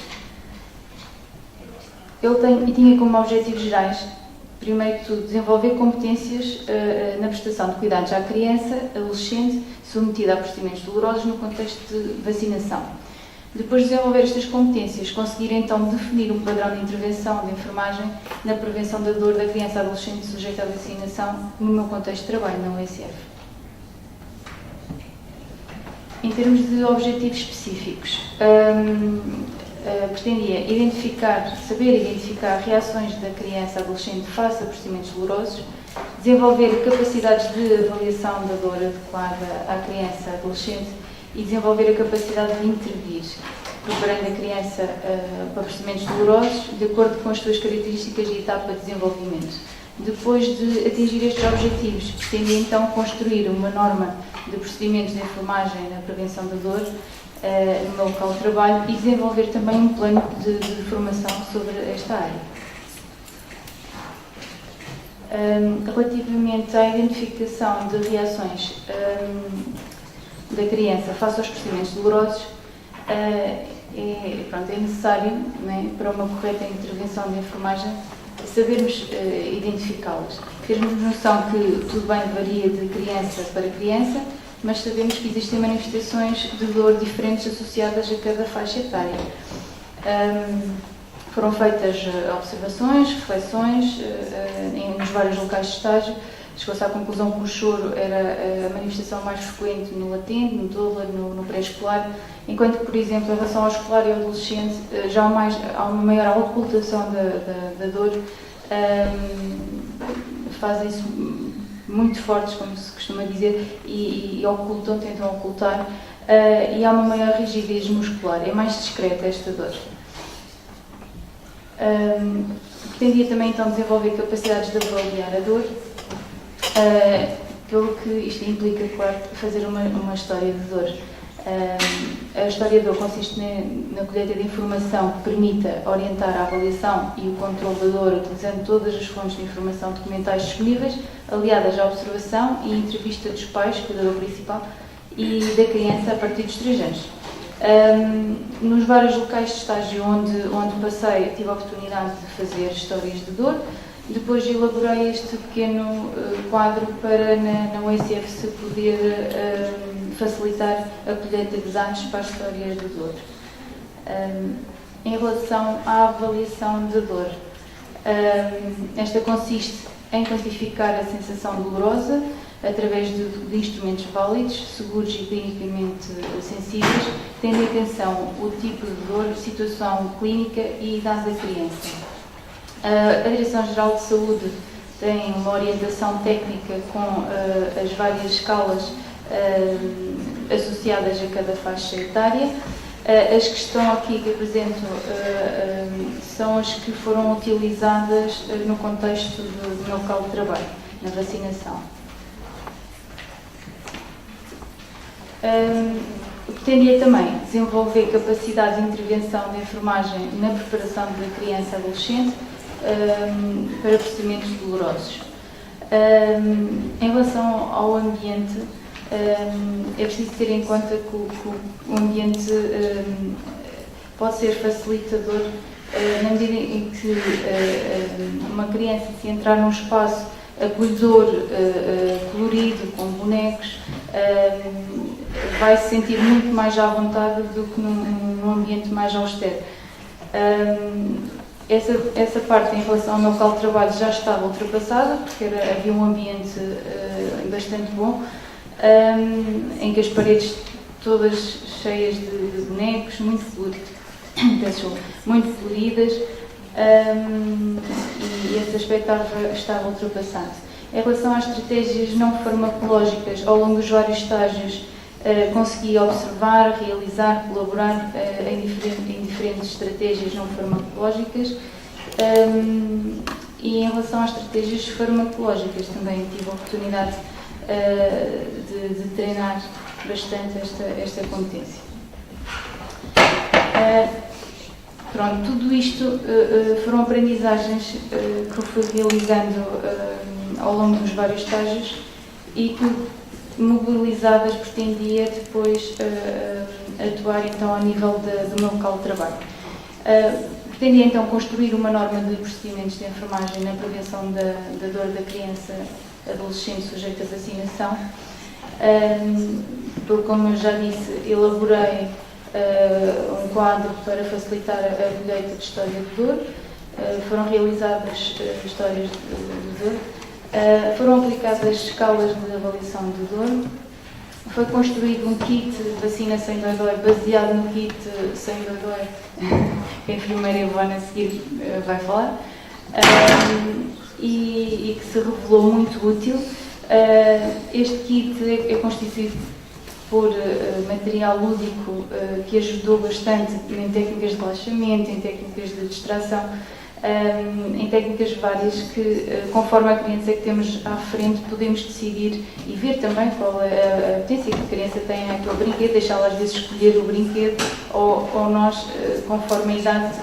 Ele tinha como objetivos gerais, primeiro de tudo, desenvolver competências na prestação de cuidados à criança, adolescente, submetida a procedimentos dolorosos no contexto de vacinação. Depois de desenvolver estas competências, conseguir então definir um padrão de intervenção de enfermagem na prevenção da dor da criança adolescente sujeita à vacinação no meu contexto de trabalho, na USF. Em termos de objetivos específicos, pretendia saber identificar reações da criança e adolescente face a procedimentos dolorosos, desenvolver capacidades de avaliação da dor adequada à criança e adolescente e desenvolver a capacidade de intervir, preparando a criança para procedimentos dolorosos de acordo com as suas características e etapa de desenvolvimento. Depois de atingir estes objetivos, pretendia então construir uma norma de procedimentos de enfermagem na prevenção da dor no meu local de trabalho e desenvolver também um plano de formação sobre esta área. Relativamente à identificação de reações da criança face aos procedimentos dolorosos, é necessário, né, para uma correta intervenção de enfermagem, sabermos identificá-las. Termos noção que tudo bem varia de criança para criança, mas sabemos que existem manifestações de dor diferentes associadas a cada faixa etária. Foram feitas observações, reflexões nos vários locais de estágio. Chegou-se à conclusão que o choro era a manifestação mais frequente no latente, no toddler, no pré-escolar, enquanto que, por exemplo, em relação ao escolar e ao adolescente, já há uma maior ocultação da dor, fazem-se muito fortes, como se costuma dizer, e tentam ocultar, e há uma maior rigidez muscular, é mais discreta esta dor. Pretendia também então desenvolver capacidades de avaliar a dor, pelo que isto implica, claro, fazer uma história de dor. A história de dor consiste na colheita de informação que permita orientar a avaliação e o controle da dor, utilizando todas as fontes de informação documentais disponíveis, aliadas à observação e entrevista dos pais, cuidador principal, e da criança a partir dos 3 anos. Nos vários locais de estágio onde passei, tive a oportunidade de fazer histórias de dor. Depois elaborei este pequeno quadro para na USF se poder facilitar a colheita de dados para as histórias de dor. Em relação à avaliação da dor, esta consiste em quantificar a sensação dolorosa através de instrumentos válidos, seguros e clinicamente sensíveis, tendo em atenção o tipo de dor, situação clínica e idade da criança. A Direção-Geral de Saúde tem uma orientação técnica com as várias escalas associadas a cada faixa etária. As que estão aqui, que apresento, são as que foram utilizadas no contexto do meu local de trabalho, na vacinação. Pretendia também desenvolver capacidade de intervenção de enfermagem na preparação da criança e adolescente para procedimentos dolorosos. Em relação ao ambiente, é preciso ter em conta que o ambiente pode ser facilitador na medida em que uma criança, se entrar num espaço acolhedor, colorido, com bonecos, vai se sentir muito mais à vontade do que num ambiente mais austero. Essa parte em relação ao meu local de trabalho já estava ultrapassada, porque havia um ambiente bastante bom, em que as paredes todas cheias de bonecos, muito coloridas, e esse aspecto estava ultrapassado. Em relação às estratégias não farmacológicas, ao longo dos vários estágios, consegui observar, realizar, colaborar em diferentes estratégias não farmacológicas, e em relação às estratégias farmacológicas também tive a oportunidade de treinar bastante esta competência. Pronto, tudo isto foram aprendizagens que eu fui realizando ao longo dos vários estágios e que, mobilizadas, pretendia depois atuar então ao nível do meu local de trabalho. Pretendia então construir uma norma de procedimentos de enfermagem na prevenção da dor da criança adolescente sujeita à vacinação. Como eu já disse, elaborei um quadro para facilitar a colheita de história de dor. Foram realizadas histórias de dor. Foram aplicadas escalas de avaliação de dor Foi construído um kit de vacina sem dói-dói, baseado no kit sem dói-dói, que a enfermeira Ivone a seguir vai falar, e que se revelou muito útil. Este kit é constituído por material lúdico que ajudou bastante em técnicas de relaxamento, em técnicas de distração, em técnicas várias que, conforme a criança que temos à frente, podemos decidir e ver também qual é a potência que a criança tem naquele brinquedo, deixá-la às vezes escolher o brinquedo ou nós, conforme a idade,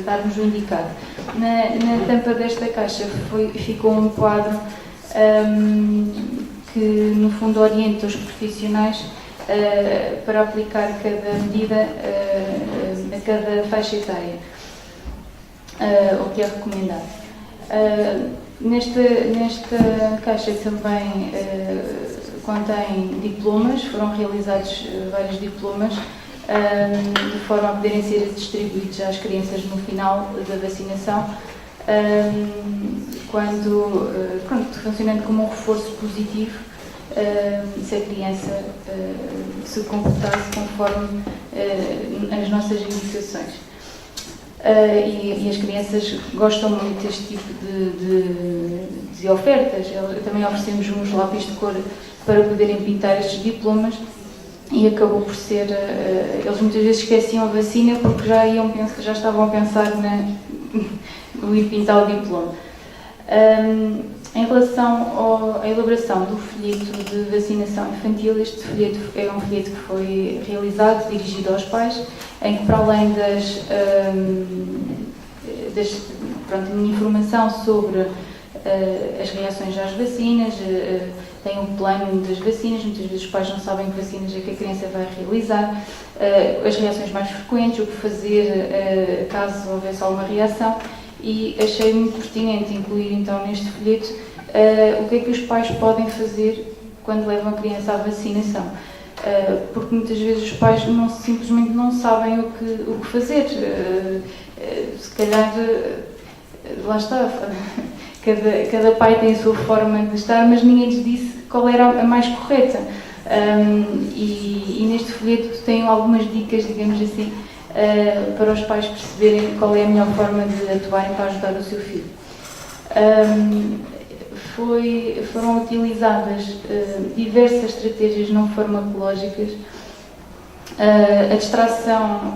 darmos o indicado. Na tampa desta caixa ficou um quadro que, no fundo, orienta os profissionais para aplicar cada medida a cada faixa etária, o que é recomendado. Nesta caixa também contém diplomas, foram realizados vários diplomas, de forma a poderem ser distribuídos às crianças no final da vacinação, funcionando como um reforço positivo se a criança se comportasse conforme as nossas indicações. E as crianças gostam muito deste tipo de ofertas. Também oferecemos uns lápis de cor para poderem pintar estes diplomas e acabou por ser... eles muitas vezes esqueciam a vacina porque já estavam a pensar no ir pintar o diploma. Em relação à elaboração do folheto de vacinação infantil, este folheto é um folheto que foi realizado, dirigido aos pais, em que, para além da minha informação sobre as reações às vacinas, tem um plano das vacinas, muitas vezes os pais não sabem que vacinas é que a criança vai realizar, as reações mais frequentes, o que fazer caso houvesse alguma reação, e achei muito pertinente incluir então neste folheto o que é que os pais podem fazer quando levam a criança à vacinação. Porque muitas vezes os pais simplesmente não sabem o que fazer. Se calhar, lá está, cada pai tem a sua forma de estar, mas ninguém lhes disse qual era a mais correta. E neste folheto tenho algumas dicas, digamos assim, para os pais perceberem qual é a melhor forma de atuarem para ajudar o seu filho. Foram utilizadas diversas estratégias não farmacológicas. A distração,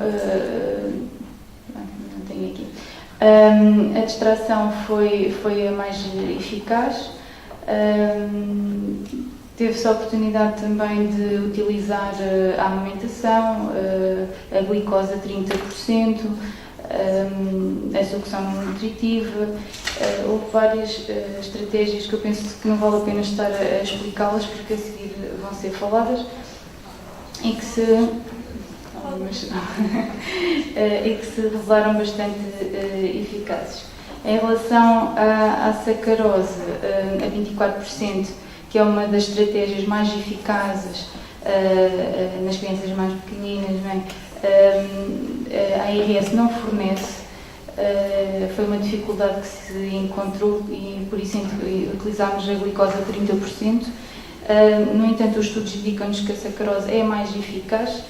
não tenho aqui. A distração foi a mais eficaz. Teve-se a oportunidade também de utilizar a amamentação, a glicose a 30%, a sucção nutritiva. Houve várias estratégias que eu penso que não vale a pena estar a explicá-las, porque a seguir vão ser faladas, e que se revelaram bastante eficazes. Em relação à sacarose, a 24%, que é uma das estratégias mais eficazes nas crianças mais pequeninas, não é? A ARS não fornece, foi uma dificuldade que se encontrou e por isso utilizámos a glicose a 30%. No entanto, os estudos indicam-nos que a sacarose é mais eficaz.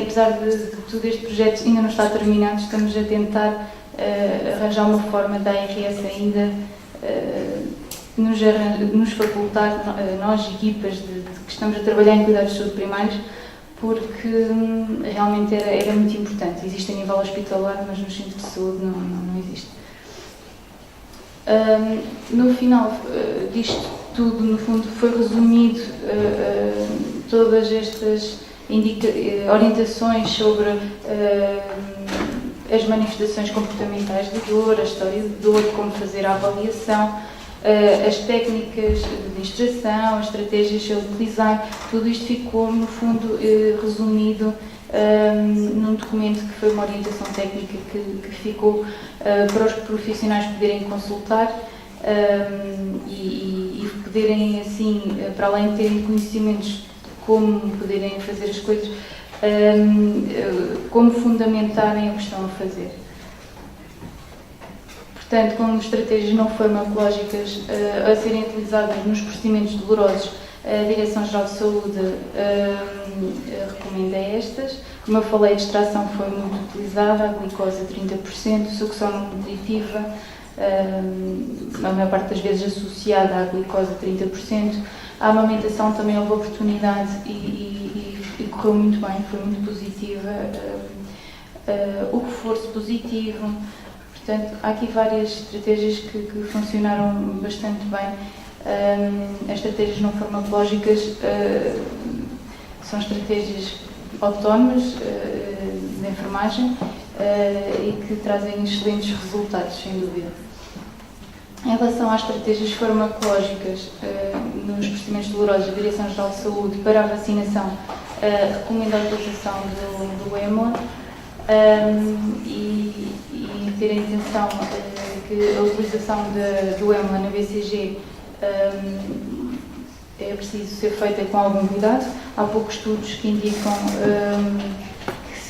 Apesar de todo este projeto ainda não estar terminado, estamos a tentar arranjar uma forma da ARS ainda nos facultar, nós, equipas que estamos a trabalhar em cuidados de saúde primários, porque realmente era muito importante. Existe a nível hospitalar, mas nos centros de saúde não existe. No final disto tudo, no fundo, foi resumido todas estas orientações sobre as manifestações comportamentais de dor, a história de dor, como fazer a avaliação, as técnicas de distração, as estratégias a utilizar. Tudo isto ficou, no fundo, resumido num documento que foi uma orientação técnica que ficou para os profissionais poderem consultar e poderem, assim, para além de terem conhecimentos de como poderem fazer as coisas, como fundamentarem o que estão a fazer. Portanto, como estratégias não farmacológicas a serem utilizadas nos procedimentos dolorosos, A Direção-Geral de Saúde recomenda estas. Como eu falei, a distração foi muito utilizada, a glicose 30%, sucção nutritiva, a maior parte das vezes associada à glicose 30%. A amamentação também houve oportunidade e correu muito bem, foi muito positiva. O reforço positivo. Portanto, há aqui várias estratégias que funcionaram bastante bem. As estratégias não farmacológicas são estratégias autónomas de enfermagem e que trazem excelentes resultados, sem dúvida. Em relação às estratégias farmacológicas, nos procedimentos dolorosos, a Direção-Geral de Saúde para a vacinação recomenda a utilização do EMOA e ter em atenção que a utilização do EMOA na BCG é preciso ser feita com algum cuidado. Há poucos estudos que indicam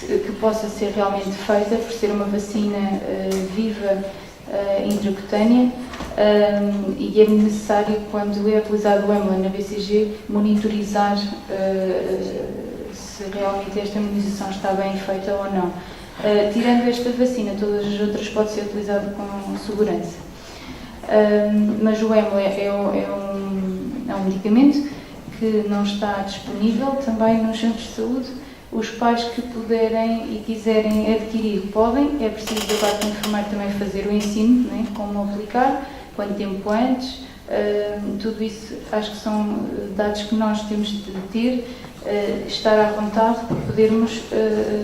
que possa ser realmente feita, por ser uma vacina viva intracutânea, e é necessário, quando é utilizado o EMOA na BCG, monitorizar se realmente esta imunização está bem feita ou não. Tirando esta vacina, todas as outras podem ser utilizadas com segurança. Mas o EMOA é um medicamento que não está disponível também nos centros de saúde. Os pais que puderem e quiserem adquirir podem, é preciso da parte do enfermeiro também fazer o ensino, né, como aplicar, quanto tempo antes, tudo isso acho que são dados que nós temos de ter, estar à vontade para podermos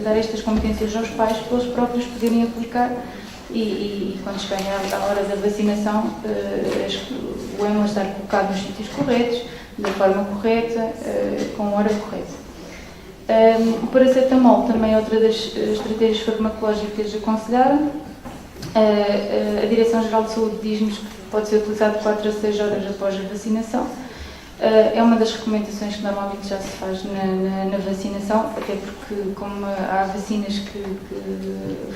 dar estas competências aos pais para eles próprios poderem aplicar e quando chegarem à hora da vacinação, o EMOA estar colocado nos sítios corretos, da forma correta, com a hora correta. O paracetamol também é outra das estratégias farmacológicas aconselhadas. A Direção-Geral de Saúde diz-nos que pode ser utilizado 4 a 6 horas após a vacinação. É uma das recomendações que normalmente já se faz na vacinação, até porque como há vacinas que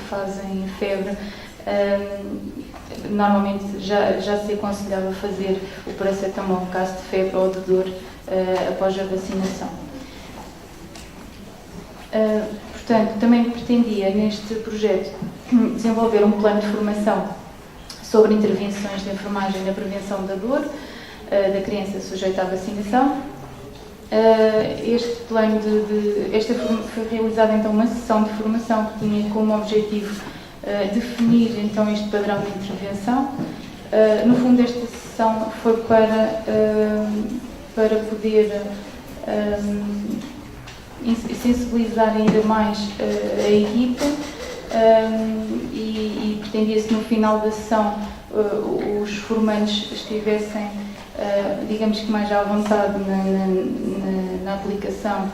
fazem febre, normalmente já se aconselhava fazer o paracetamol em caso de febre ou de dor após a vacinação. Portanto, também pretendia neste projeto desenvolver um plano de formação sobre intervenções de enfermagem na prevenção da dor da criança sujeita à vacinação. Este plano esta foi realizada então uma sessão de formação que tinha como objetivo definir então este padrão de intervenção. No fundo, esta sessão foi para poder sensibilizar ainda mais a equipa e pretendia-se no final da sessão os formandos estivessem, digamos que mais à vontade na aplicação,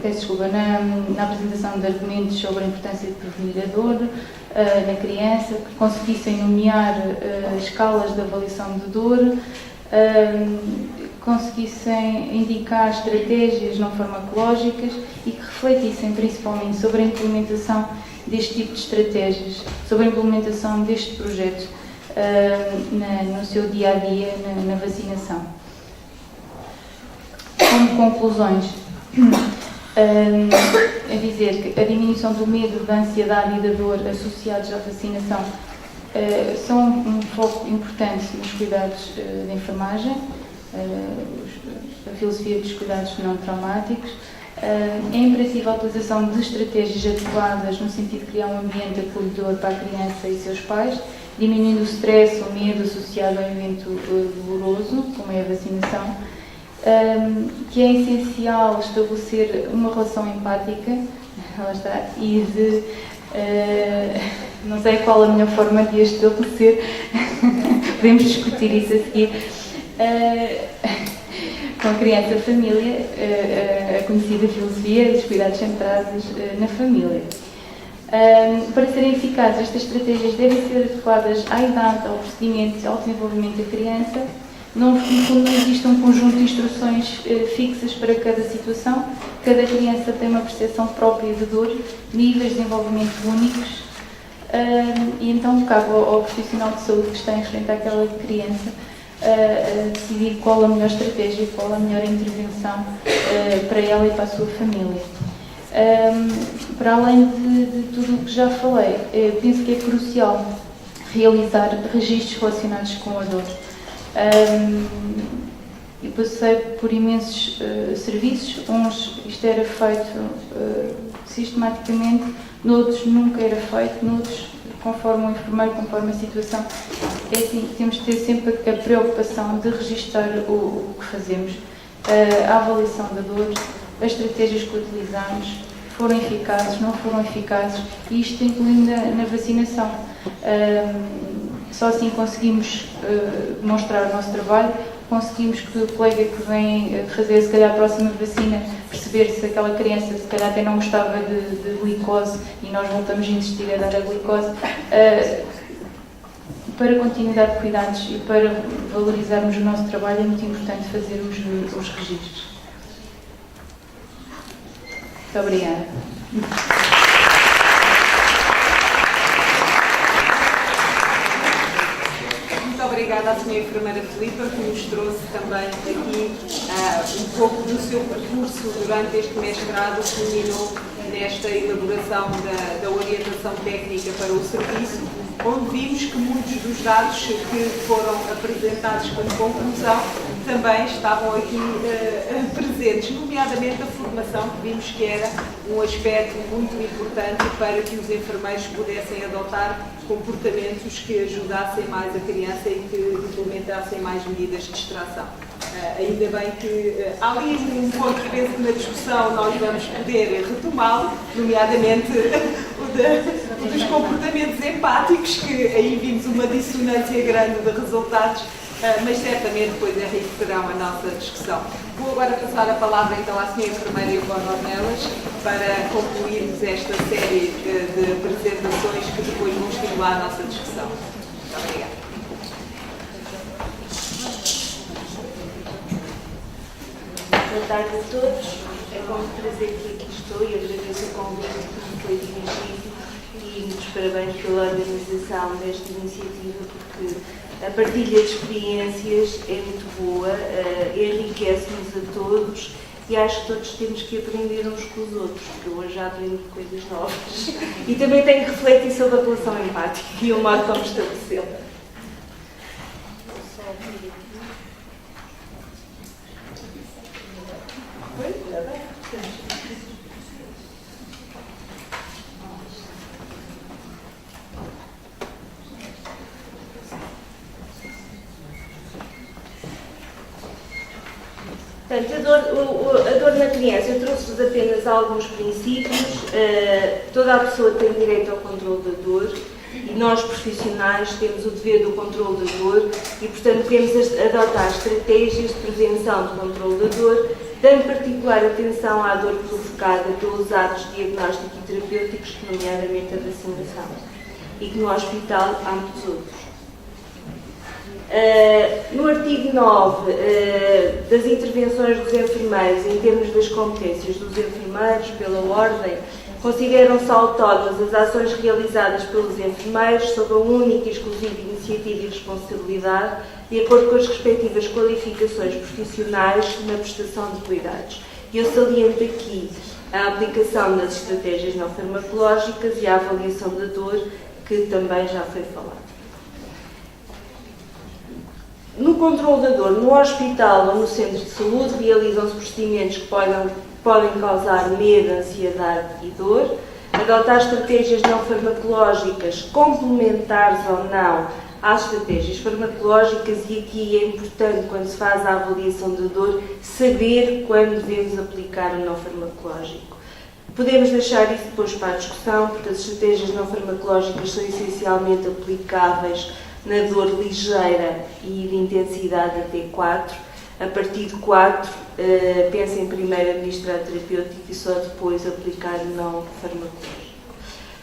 peço desculpa, na apresentação de argumentos sobre a importância de prevenir a dor na criança, que conseguissem nomear escalas de avaliação de dor, conseguissem indicar estratégias não farmacológicas e que refletissem principalmente sobre a implementação deste tipo de estratégias, sobre a implementação deste projeto no seu dia-a-dia na vacinação. Como conclusões, a dizer que a diminuição do medo, da ansiedade e da dor associados à vacinação são um foco importante nos cuidados de enfermagem, a filosofia dos cuidados não traumáticos. É imprescindível a utilização de estratégias adequadas no sentido de criar um ambiente acolhedor para a criança e seus pais, diminuindo o stress ou medo associado ao evento doloroso, como é a vacinação, que é essencial estabelecer uma relação empática, lá está, e de, não sei qual a melhor forma de estabelecer, podemos discutir isso a seguir, com a criança, a família, a conhecida filosofia dos cuidados centrados na família. Para serem eficazes, estas estratégias devem ser adequadas à idade, ao procedimento e ao desenvolvimento da criança. No fundo, não existe um conjunto de instruções fixas para cada situação. Cada criança tem uma percepção própria de dor, níveis de desenvolvimento únicos, e então cabe ao profissional de saúde que está em frente àquela criança a decidir qual a melhor estratégia, qual a melhor intervenção para ela e para a sua família. Para além de tudo o que já falei, penso que é crucial realizar registros relacionados com a dor. Eu passei por imensos serviços, uns isto era feito sistematicamente, noutros nunca era feito, noutros conforme o enfermeiro, conforme a situação. É assim, temos de ter sempre a preocupação de registar o que fazemos, a avaliação da dor, as estratégias que utilizamos, foram eficazes, não foram eficazes, e isto incluindo na vacinação. Só assim conseguimos demonstrar o nosso trabalho, conseguimos que o colega que vem fazer, se calhar, a próxima vacina, perceber se aquela criança, se calhar, até não gostava de glicose e nós voltamos a insistir a dar a glicose. Para a continuidade de cuidados e para valorizarmos o nosso trabalho, é muito importante fazermos os registros. Muito obrigada. Muito obrigada à Sra. Enfermeira Filipa, que nos trouxe também aqui um pouco do seu percurso durante este mestrado, que culminou nesta elaboração da orientação técnica para o serviço, onde vimos que muitos dos dados que foram apresentados como conclusão também estavam aqui presentes, nomeadamente a formação, que vimos que era um aspecto muito importante para que os enfermeiros pudessem adotar comportamentos que ajudassem mais a criança e que implementassem mais medidas de distração. Ainda bem que há ali um ponto que penso que na discussão nós vamos poder retomá-lo, nomeadamente o dos comportamentos empáticos, que aí vimos uma dissonância grande de resultados, mas certamente depois enriquecerão a nossa discussão. Vou agora passar a palavra então à Sra. Enfermeira Ivone Ornelas para concluirmos esta série de apresentações que depois vão estimular a nossa discussão. Muito obrigada. Boa tarde a todos. É com muito prazer que aqui estou e agradeço o convite que me foi dirigido e muitos parabéns pela organização desta iniciativa, porque a partilha de experiências é muito boa, enriquece-nos a todos e acho que todos temos que aprender uns com os outros, porque eu hoje já aprendo coisas novas e também tenho que refletir sobre a relação empática e o modo como estabelecê-la. Portanto, a dor na criança, eu trouxe-vos apenas alguns princípios. Toda a pessoa tem direito ao controle da dor e nós, profissionais, temos o dever do controle da dor e, portanto, devemos adotar estratégias de prevenção do controle da dor, dando particular atenção à dor provocada pelos atos diagnósticos e terapêuticos, nomeadamente a vacinação, e que no hospital há muitos outros. No artigo 9 das intervenções dos enfermeiros, em termos das competências dos enfermeiros, pela ordem, consideram-se autónomas as ações realizadas pelos enfermeiros sob a única e exclusiva iniciativa e responsabilidade, de acordo com as respectivas qualificações profissionais na prestação de cuidados. Eu saliento aqui a aplicação das estratégias não farmacológicas e a avaliação da dor, que também já foi falado. No controle da dor, no hospital ou no centro de saúde, realizam-se procedimentos que podem causar medo, ansiedade e dor. Adotar estratégias não farmacológicas, complementares ou não às estratégias farmacológicas, e aqui é importante, quando se faz a avaliação da dor, saber quando devemos aplicar o não farmacológico. Podemos deixar isso depois para a discussão, porque as estratégias não farmacológicas são essencialmente aplicáveis na dor ligeira e de intensidade até 4. A partir de 4, pensem primeiro administrar terapêutico e só depois aplicar o não farmacológico.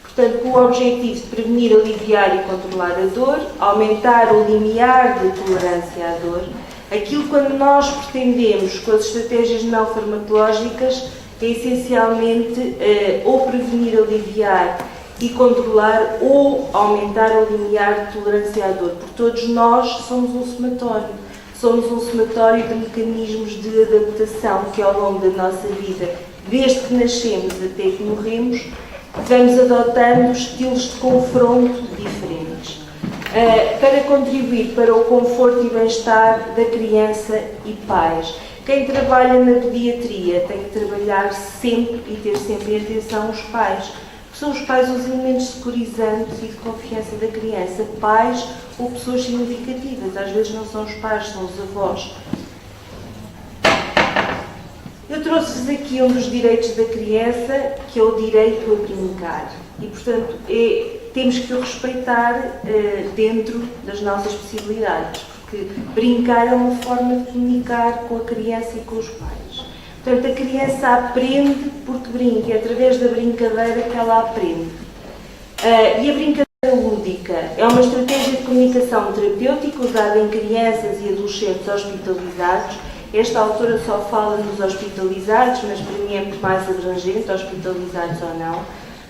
Portanto, com o objetivo de prevenir, aliviar e controlar a dor, aumentar o limiar de tolerância à dor, aquilo quando nós pretendemos com as estratégias não farmacológicas é essencialmente ou prevenir, aliviar e controlar ou aumentar o limiar de tolerância à dor, porque todos nós somos um somatório. Somos um somatório de mecanismos de adaptação que ao longo da nossa vida, desde que nascemos até que morremos, vamos adotando estilos de confronto diferentes, para contribuir para o conforto e bem-estar da criança e pais. Quem trabalha na pediatria tem que trabalhar sempre e ter sempre em atenção os pais, porque são os pais os elementos securizantes e de confiança da criança. Pais ou pessoas significativas, às vezes não são os pais, são os avós. Eu trouxe-vos aqui um dos direitos da criança, que é o direito a brincar. E, portanto, temos que o respeitar dentro das nossas possibilidades, porque brincar é uma forma de comunicar com a criança e com os pais. Portanto, a criança aprende porque brinca, é através da brincadeira que ela aprende. E a brincadeira lúdica é uma estratégia de comunicação terapêutica usada em crianças e adolescentes hospitalizados. Esta autora só fala nos hospitalizados, mas para mim é muito mais abrangente, hospitalizados ou não,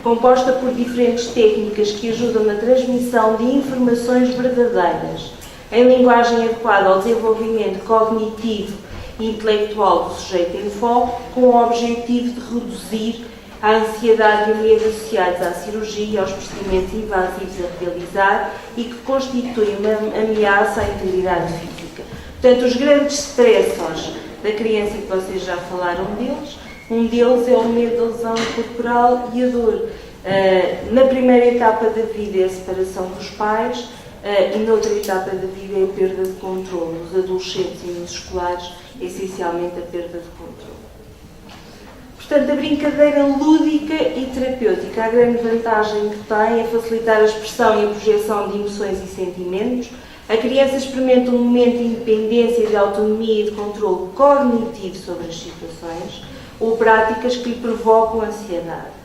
composta por diferentes técnicas que ajudam na transmissão de informações verdadeiras, em linguagem adequada ao desenvolvimento cognitivo e intelectual do sujeito em foco, com o objetivo de reduzir a ansiedade e o medo associados à cirurgia, aos procedimentos invasivos a realizar e que constituem uma ameaça à integridade física. Portanto, os grandes stressors da criança, que vocês já falaram deles, um deles é o medo da lesão corporal e a dor. Na primeira etapa da vida é a separação dos pais e noutra etapa da vida é a perda de controle. Nos adolescentes e nos escolares, essencialmente a perda de controle. Portanto, a brincadeira lúdica e terapêutica, a grande vantagem que tem é facilitar a expressão e a projeção de emoções e sentimentos. A criança experimenta um momento de independência, de autonomia e de controle cognitivo sobre as situações ou práticas que lhe provocam ansiedade.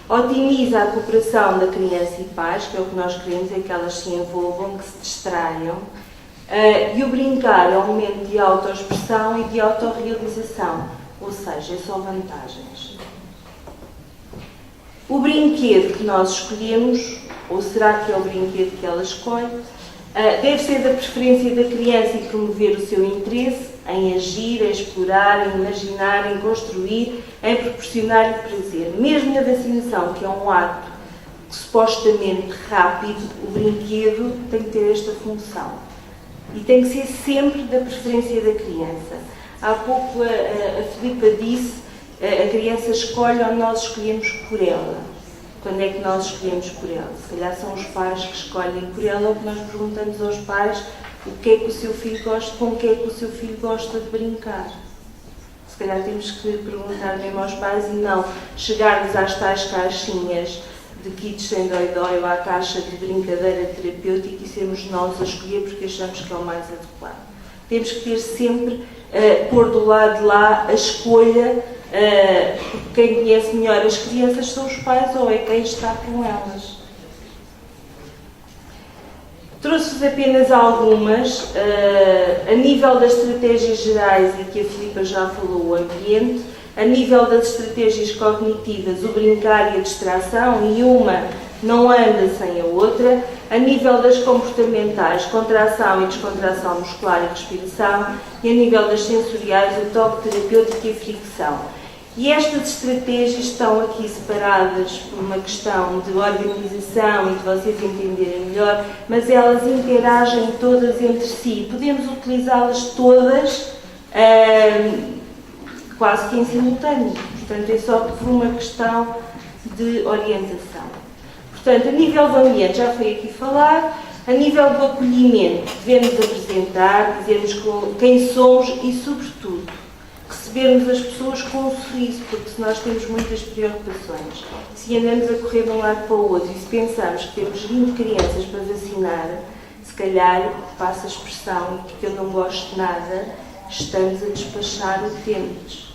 Otimiza a cooperação da criança e pais, que é o que nós queremos, é que elas se envolvam, que se distraiam. E o brincar é um momento de autoexpressão e de autorrealização, ou seja, é só vantagens. O brinquedo que nós escolhemos, ou será que é o brinquedo que ela escolhe, deve ser da preferência da criança e promover o seu interesse em agir, em explorar, em imaginar, em construir, em proporcionar-lhe prazer. Mesmo na vacinação, que é um ato supostamente rápido, o brinquedo tem que ter esta função. E tem que ser sempre da preferência da criança. Há pouco a Filipa disse, a criança escolhe ou nós escolhemos por ela. Quando é que nós escolhemos por ela? Se calhar são os pais que escolhem por ela, ou que nós perguntamos aos pais o que é que o seu filho gosta, com o que é que o seu filho gosta de brincar. Se calhar temos que perguntar mesmo aos pais e não chegarmos às tais caixinhas de kits sem dói-dói ou à caixa de brincadeira terapêutica e sermos nós a escolher porque achamos que é o mais adequado. Temos que ter sempre, pôr do lado de lá a escolha, porque quem conhece melhor as crianças são os pais ou é quem está com elas. Trouxe-vos apenas algumas, a nível das estratégias gerais, e que a Filipa já falou, o ambiente, a nível das estratégias cognitivas, o brincar e a distração, e uma não anda sem a outra, a nível das comportamentais, contração e descontração muscular e respiração, e a nível das sensoriais, o toque terapêutico e a fricção. E estas estratégias estão aqui separadas por uma questão de organização e de vocês entenderem melhor, mas elas interagem todas entre si. Podemos utilizá-las todas quase que em simultâneo. Portanto, é só por uma questão de orientação. Portanto, a nível do ambiente, já foi aqui falar, a nível do acolhimento, devemos apresentar, dizermos quem somos e, sobretudo, recebermos as pessoas com um sorriso, porque se nós temos muitas preocupações, se andamos a correr de um lado para o outro e se pensamos que temos 20 crianças para vacinar, se calhar, passa a expressão, e porque eu não gosto de nada, estamos a despachar utentes.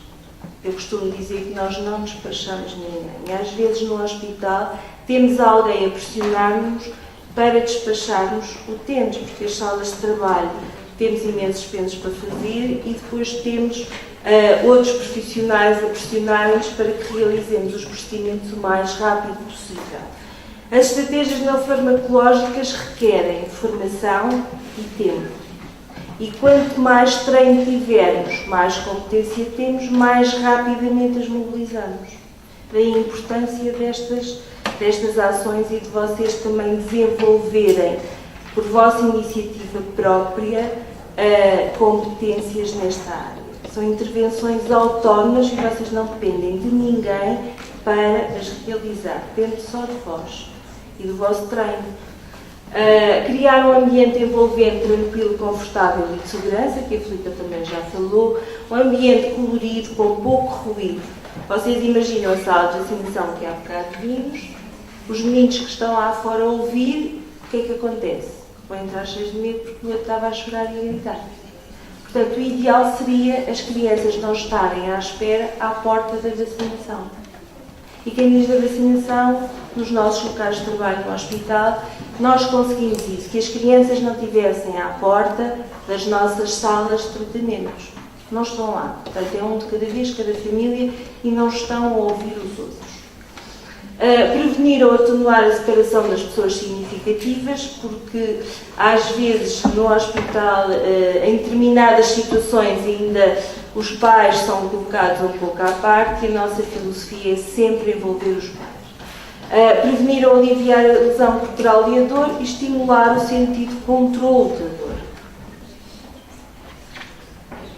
Eu costumo dizer que nós não despachamos ninguém. E às vezes no hospital temos alguém a pressionar-nos para despacharmos utentes, porque as salas de trabalho temos imensos pensos para fazer e depois temos outros profissionais a pressionar-nos para que realizemos os procedimentos o mais rápido possível. As estratégias não farmacológicas requerem formação e tempo. E quanto mais treino tivermos, mais competência temos, mais rapidamente as mobilizamos. Daí a importância destas ações e de vocês também desenvolverem, por vossa iniciativa própria, competências nesta área. São intervenções autónomas e vocês não dependem de ninguém para as realizar. Depende só de vós e do vosso treino. Criar um ambiente envolvente, tranquilo, confortável e de segurança, que a Filipa também já falou. Um ambiente colorido, com pouco ruído. Vocês imaginam a sala de vacinação que há bocado vimos, os meninos que estão lá fora a ouvir, o que é que acontece? Vão entrar cheios de medo porque o outro estava a chorar e a gritar. Portanto, o ideal seria as crianças não estarem à espera à porta da vacinação. E quem diz da vacinação, nos nossos locais de trabalho no hospital, nós conseguimos isso, que as crianças não estivessem à porta das nossas salas de tratamentos. Não estão lá. Portanto, é um de cada vez, cada família, e não estão a ouvir os outros. Prevenir ou atenuar a separação das pessoas significativas, porque às vezes no hospital, em determinadas situações, ainda os pais são colocados um pouco à parte, e a nossa filosofia é sempre envolver os pais. Prevenir ou aliviar a lesão corporal e a dor e estimular o sentido de controle da dor.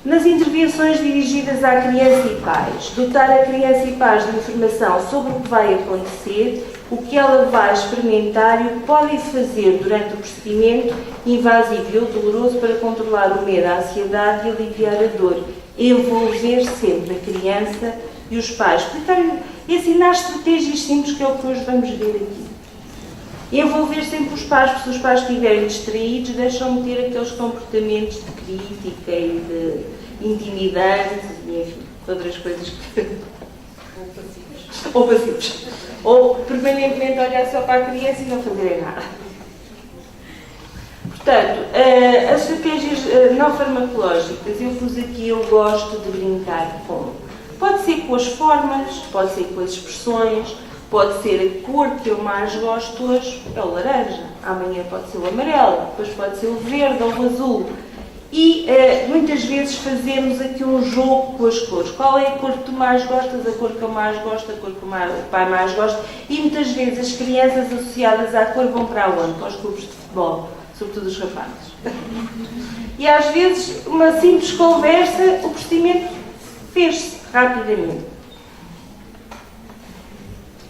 Nas intervenções dirigidas à criança e pais, dotar a criança e pais de informação sobre o que vai acontecer, o que ela vai experimentar e o que podem fazer durante o procedimento invasivo e ou doloroso para controlar o medo, a ansiedade e aliviar a dor. Envolver sempre a criança e os pais. Ensinar estratégias simples, que é o que hoje vamos ver aqui. Envolver sempre os pais, porque se os pais estiverem distraídos, deixam de ter aqueles comportamentos de crítica e de intimidantes e, enfim, outras coisas que... ou passivos. Ou permanentemente olhar só para a criança e não fazerem nada. Portanto, as estratégias não farmacológicas, eu gosto de brincar com. Pode ser com as formas, pode ser com as expressões, pode ser a cor que eu mais gosto hoje, é o laranja, amanhã pode ser o amarelo, depois pode ser o verde ou o azul. E muitas vezes fazemos aqui um jogo com as cores. Qual é a cor que tu mais gostas, a cor que eu mais gosto, a cor que o pai mais gosta? E muitas vezes as crianças associadas à cor vão para onde? Para os clubes de futebol, sobretudo os rapazes. E às vezes, uma simples conversa, o procedimento fez-se rapidamente.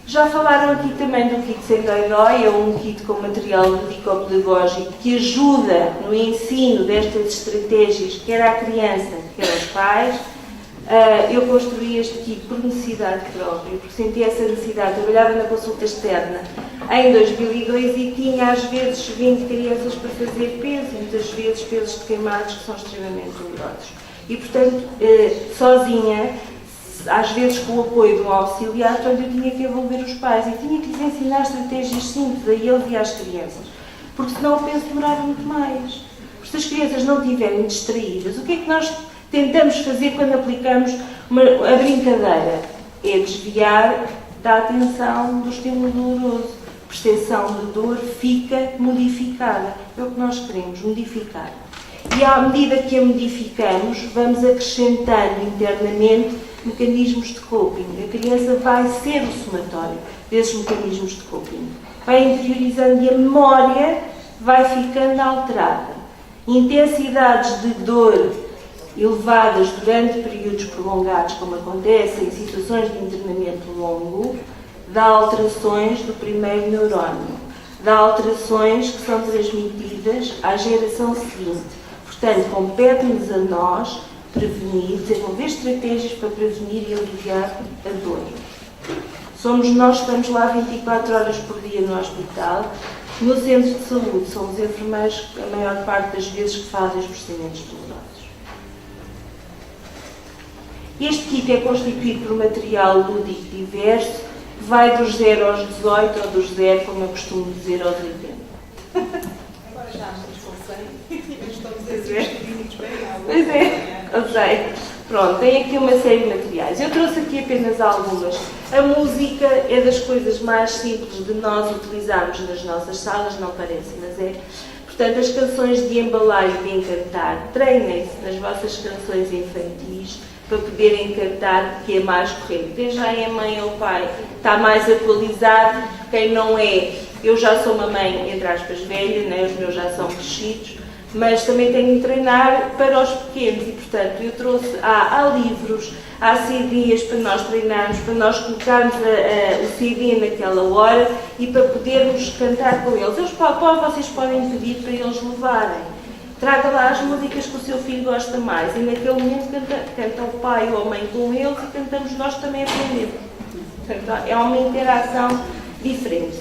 Já falaram aqui também do kit Sendai-Doi, é um kit com material lúdico-pedagógico que ajuda no ensino destas estratégias, quer à criança, quer aos pais. Eu construí este kit por necessidade própria, porque senti essa necessidade. Trabalhava na consulta externa em 2002 e tinha às vezes 20 crianças para fazer peso, muitas vezes pesos de queimados que são extremamente dolorosos. E, portanto, sozinha, às vezes com o apoio de um auxiliar, portanto eu tinha que envolver os pais e tinha que lhes ensinar estratégias simples a eles e às crianças, porque senão o peso demorava muito mais. Porque se as crianças não estiverem distraídas, o que é que nós tentamos fazer quando aplicamos a brincadeira? É desviar da atenção do estímulo doloroso. A percepção de dor fica modificada. É o que nós queremos, modificar. E à medida que a modificamos, vamos acrescentando internamente mecanismos de coping. A criança vai ser o somatório desses mecanismos de coping. Vai interiorizando e a memória vai ficando alterada. Intensidades de dor elevadas durante períodos prolongados, como acontece em situações de internamento longo, dá alterações do primeiro neurónio, dá alterações que são transmitidas à geração seguinte. Portanto, compete-nos a nós prevenir, desenvolver estratégias para prevenir e aliviar a dor. Somos nós que estamos lá 24 horas por dia no hospital. No centro de saúde, são os enfermeiros, a maior parte das vezes, que fazem os procedimentos dolorosos. Este kit é constituído por material lúdico diverso, que vai dos 0 aos 18 ou dos 0, como eu costumo dizer, aos 80. Agora já estamos com 100, estamos a ser Pois é, eu sei. Pronto, tem aqui uma série de materiais. Eu trouxe aqui apenas algumas. A música é das coisas mais simples de nós utilizarmos nas nossas salas, não parece, mas é. portanto, as canções de embalar e de encantar, treinem-se nas vossas canções infantis para poderem cantar, que é mais correto. Desde já é mãe ou pai, está mais atualizado. Quem não é, eu já sou uma mãe, entre aspas, velha, né? Os meus já são crescidos, mas também tenho de treinar para os pequenos e, portanto, eu trouxe, há livros, há CDs para nós treinarmos, para nós colocarmos o CD naquela hora e para podermos cantar com eles. Vocês podem pedir para eles levarem. Traga lá as músicas que o seu filho gosta mais e naquele momento canta o pai ou a mãe com eles e cantamos nós também aprendendo. Portanto, é uma interação diferente.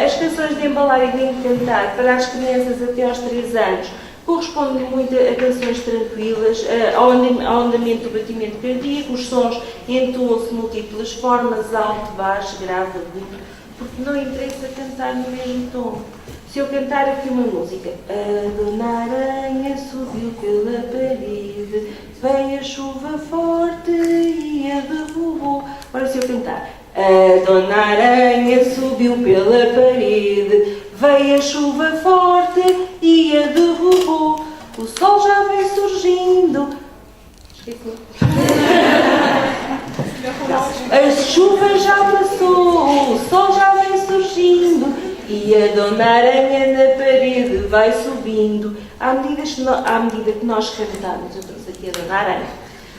As canções de embalar e de encantar para as crianças até aos 3 anos correspondem muito a canções tranquilas, ao andamento do batimento cardíaco. Os sons entoam-se de múltiplas formas, alto, baixo, grave, agudo, porque não interessa cantar no mesmo tom. Se eu cantar aqui uma música, a Dona Aranha subiu pela parede, veio a chuva forte e a derrubou. Agora se eu cantar, a Dona Aranha subiu pela parede, veio a chuva forte e a derrubou. O sol já vem surgindo. Esqueci. A chuva já passou, o sol já vem surgindo. E a Dona Aranha na parede vai subindo. À medida que nós cantamos, eu trouxe aqui a Dona Aranha,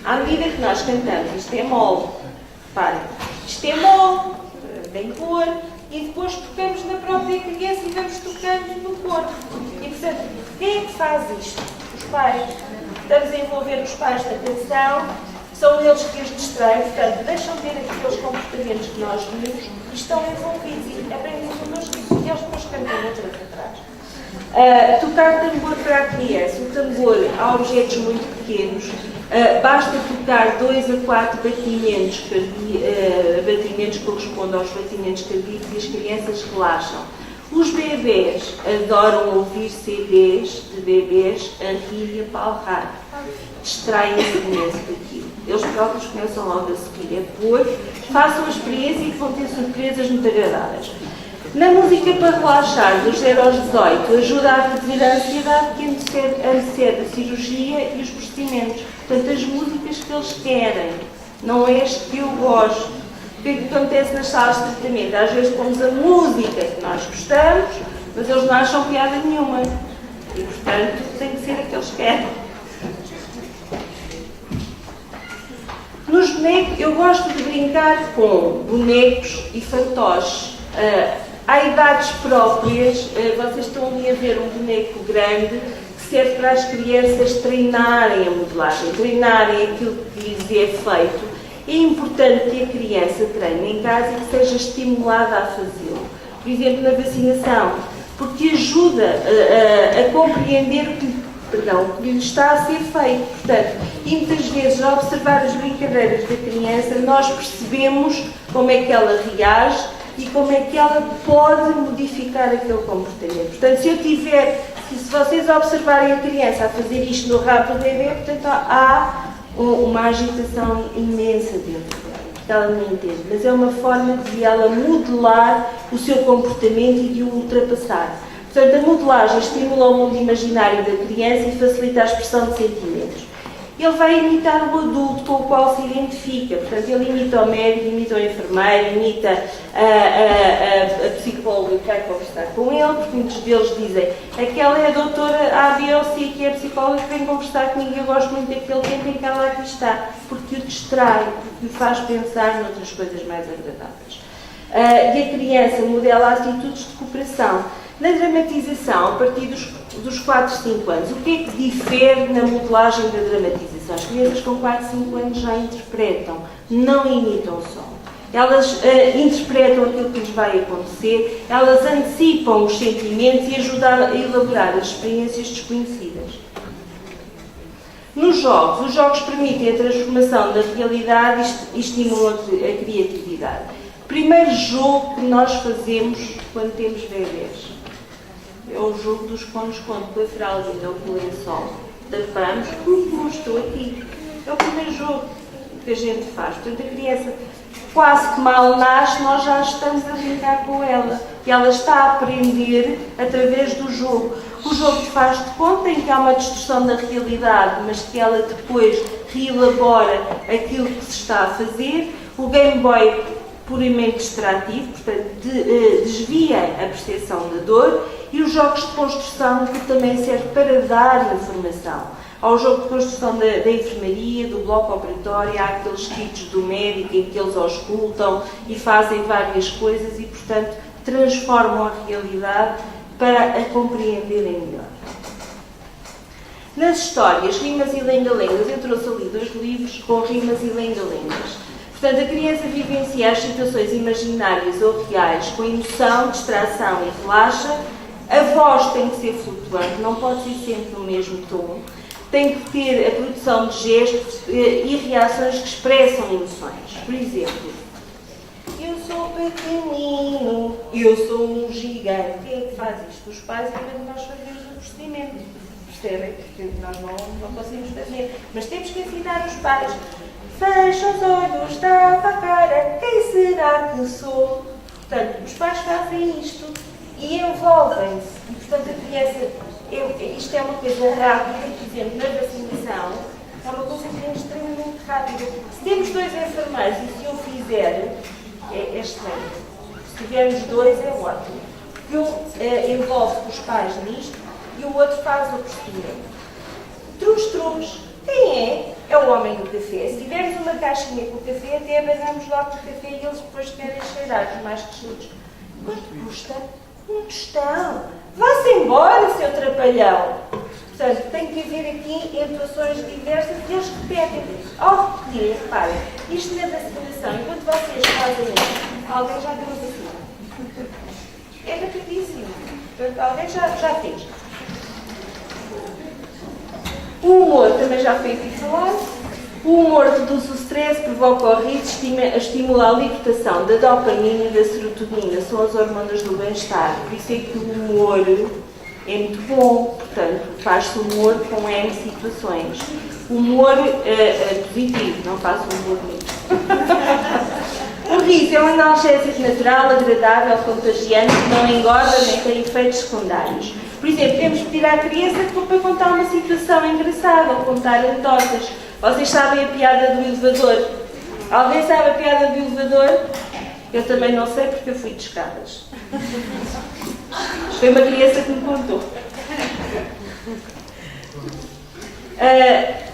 à medida que nós cantamos, isto é mole, reparem, isto é mole, bem cor, e depois tocamos na própria criança e vamos tocando no corpo. E portanto, quem é que faz isto? Os pais. Estamos a envolver os pais na canção, são eles que os distraem, portanto, deixam ver aqueles comportamentos que nós vimos e estão envolvidos e aprendem connosco e eles depois cantam outras atrás. Tocar tambor para a criança. O tambor há objetos muito pequenos, basta tocar 2 a 4 batimentos que correspondem aos batimentos cardíacos e as crianças relaxam. Os bebés adoram ouvir CDs de bebés a rir e a palrar. Distraem-se imenso daquilo. Eles próprios começam logo a seguir. Façam a experiência e vão ter surpresas muito agradáveis. Na música para relaxar, dos 0 aos 18, ajuda a reduzir a ansiedade que antecede a cirurgia e os procedimentos. Portanto, as músicas que eles querem, não é as que eu gosto. O que é que acontece nas salas de tratamento? Às vezes pomos a música que nós gostamos, mas eles não acham piada nenhuma. E, portanto, tem que ser a que eles querem. Nos bonecos, eu gosto de brincar com bonecos e fantoches. Há idades próprias, vocês estão ali a ver um boneco grande que serve para as crianças treinarem a modelagem, treinarem aquilo que lhes é feito. É importante que a criança treine em casa e que seja estimulada a fazê-lo. Por exemplo, na vacinação, porque ajuda a compreender o que lhe está a ser feito. Portanto, e muitas vezes, ao observar as brincadeiras da criança, nós percebemos como é que ela reage e como é que ela pode modificar aquele comportamento. Portanto, se vocês observarem a criança a fazer isto no rabo do bebê, portanto, há uma agitação imensa dentro dela, que ela não entende, mas é uma forma de ela modelar o seu comportamento e de o ultrapassar. Portanto, a modelagem estimula o mundo imaginário da criança e facilita a expressão de sentimentos. Ele vai imitar o adulto com o qual se identifica, portanto, ele imita o médico, imita o enfermeiro, imita a psicóloga que vai conversar com ele, porque muitos deles dizem, aquela é a doutora A, B ou C, que é a psicóloga que vem conversar comigo, eu gosto muito daquele tempo em que ela aqui está, porque o distrai, porque o faz pensar noutras coisas mais agradáveis. E a criança modela atitudes de cooperação. Na dramatização, a partir dos 4, 5 anos, o que é que difere na modelagem da dramatização? As crianças com 4, 5 anos já interpretam, não imitam só. Elas interpretam aquilo que lhes vai acontecer, elas antecipam os sentimentos e ajudam a elaborar as experiências desconhecidas. Nos jogos, os jogos permitem a transformação da realidade e estimulam a criatividade. Primeiro jogo que nós fazemos quando temos bebês é o jogo dos esconde-esconde, com a fraldinha ou com o lençol. Tapamos, como estou aqui. É o primeiro jogo que a gente faz. Portanto, a criança quase que mal nasce, nós já estamos a brincar com ela. E ela está a aprender através do jogo. O jogo faz de conta em que há uma distorção da realidade, mas que ela depois reelabora aquilo que se está a fazer. O Game Boy puramente distrativo, portanto desvia a percepção da dor, e os jogos de construção, que também serve para dar informação. Há o jogo de construção da enfermaria, do bloco operatório, há aqueles kits do médico em que eles auscultam e fazem várias coisas e, portanto, transformam a realidade para a compreenderem melhor. Nas histórias, rimas e lenga-lengas, eu trouxe ali 2 livros com rimas e lenga-lengas. Portanto, a criança vivencia as situações imaginárias ou reais com emoção, distração e relaxa. A voz tem que ser flutuante, não pode ser sempre no mesmo tom. Tem que ter a produção de gestos e reações que expressam emoções. Por exemplo, eu sou pequenino, eu sou um gigante. Quem é que faz isto? Os pais, em vez de nós fazermos o procedimento. Percebem? Porque nós não conseguimos fazer. Mas temos que ensinar os pais. Fecha os olhos, tapa a cara, quem será que sou? Portanto, os pais fazem isto e envolvem-se. E, portanto, a criança, isto é uma coisa rápida, por exemplo, na vacinação, é uma coisa que é extremamente rápida. Se temos 2 enfermeiros e se eu fizer, é excelente. Se tivermos 2, é ótimo. Porque um envolve os pais nisto e o outro faz o procedimento. Trus. Quem é? É o homem do café. Se tivermos uma caixinha com o café, até abanamos lá com o café e eles depois querem cheirar, os mais crescidos. Quanto custa? Um tostão. Vá-se embora, seu trapalhão. Portanto, tem que haver aqui entoações diversas e eles repetem. Ao repetir, reparem, isto na vacinação, enquanto vocês fazem isto, alguém já deu a vacina. É rapidíssimo. Portanto, alguém já fez. O humor também já foi aqui falado. O humor reduz o stress, provoca o riso, estimula a libertação da dopamina e da serotonina. São as hormonas do bem-estar. Por isso é que o humor é muito bom. Portanto, faz-se humor com N situações. Humor positivo, não faço humor mesmo. O riso é um analgésico natural, agradável, contagiante, que não engorda nem tem efeitos secundários. Por exemplo, temos que pedir à criança para contar uma situação engraçada ou contar anedotas. Vocês sabem a piada do elevador? Alguém sabe a piada do elevador? Eu também não sei porque eu fui de escadas. Foi uma criança que me contou.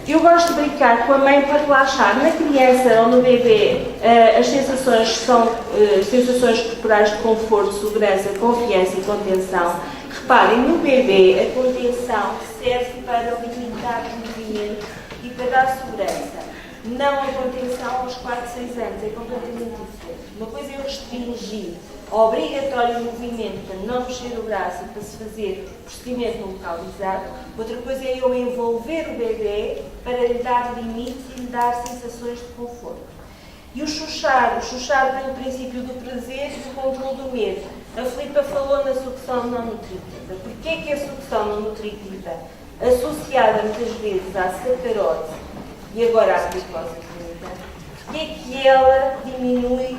Eu gosto de brincar com a mãe para relaxar. Na criança ou no bebê, as sensações são sensações corporais de conforto, segurança, confiança e contenção. Reparem, no bebê, a contenção serve para limitar os movimentos e para dar segurança. Não a contenção aos 4, 6 anos, é completamente diferente. Uma coisa é restringir obrigatório movimento para não mexer o braço e para se fazer procedimento no local exato. Outra coisa é eu envolver o bebê para lhe dar limites e lhe dar sensações de conforto. E o chuchar tem o princípio do prazer e do controle do medo. A Filipa falou na sucção não nutritiva. Porquê que a sucção não nutritiva, associada muitas vezes à sacarose e agora à glicose clínica, porquê que ela diminui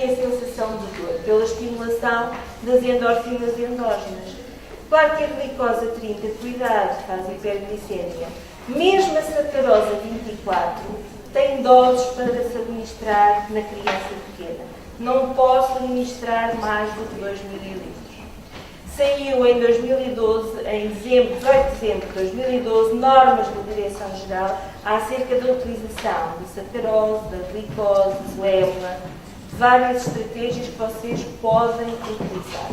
a sensação de dor? Pela estimulação das endorfinas endógenas. Claro que a glicose 30, cuidado, faz hiperglicemia. Mesmo a sacarose 24 tem doses para se administrar na criança pequena. Não posso administrar mais do que 2 ml. Saiu em 2012, em 18 de dezembro de 2012, normas da Direção-Geral acerca da utilização de sacarose, da glicose, do EMA, várias estratégias que vocês podem utilizar.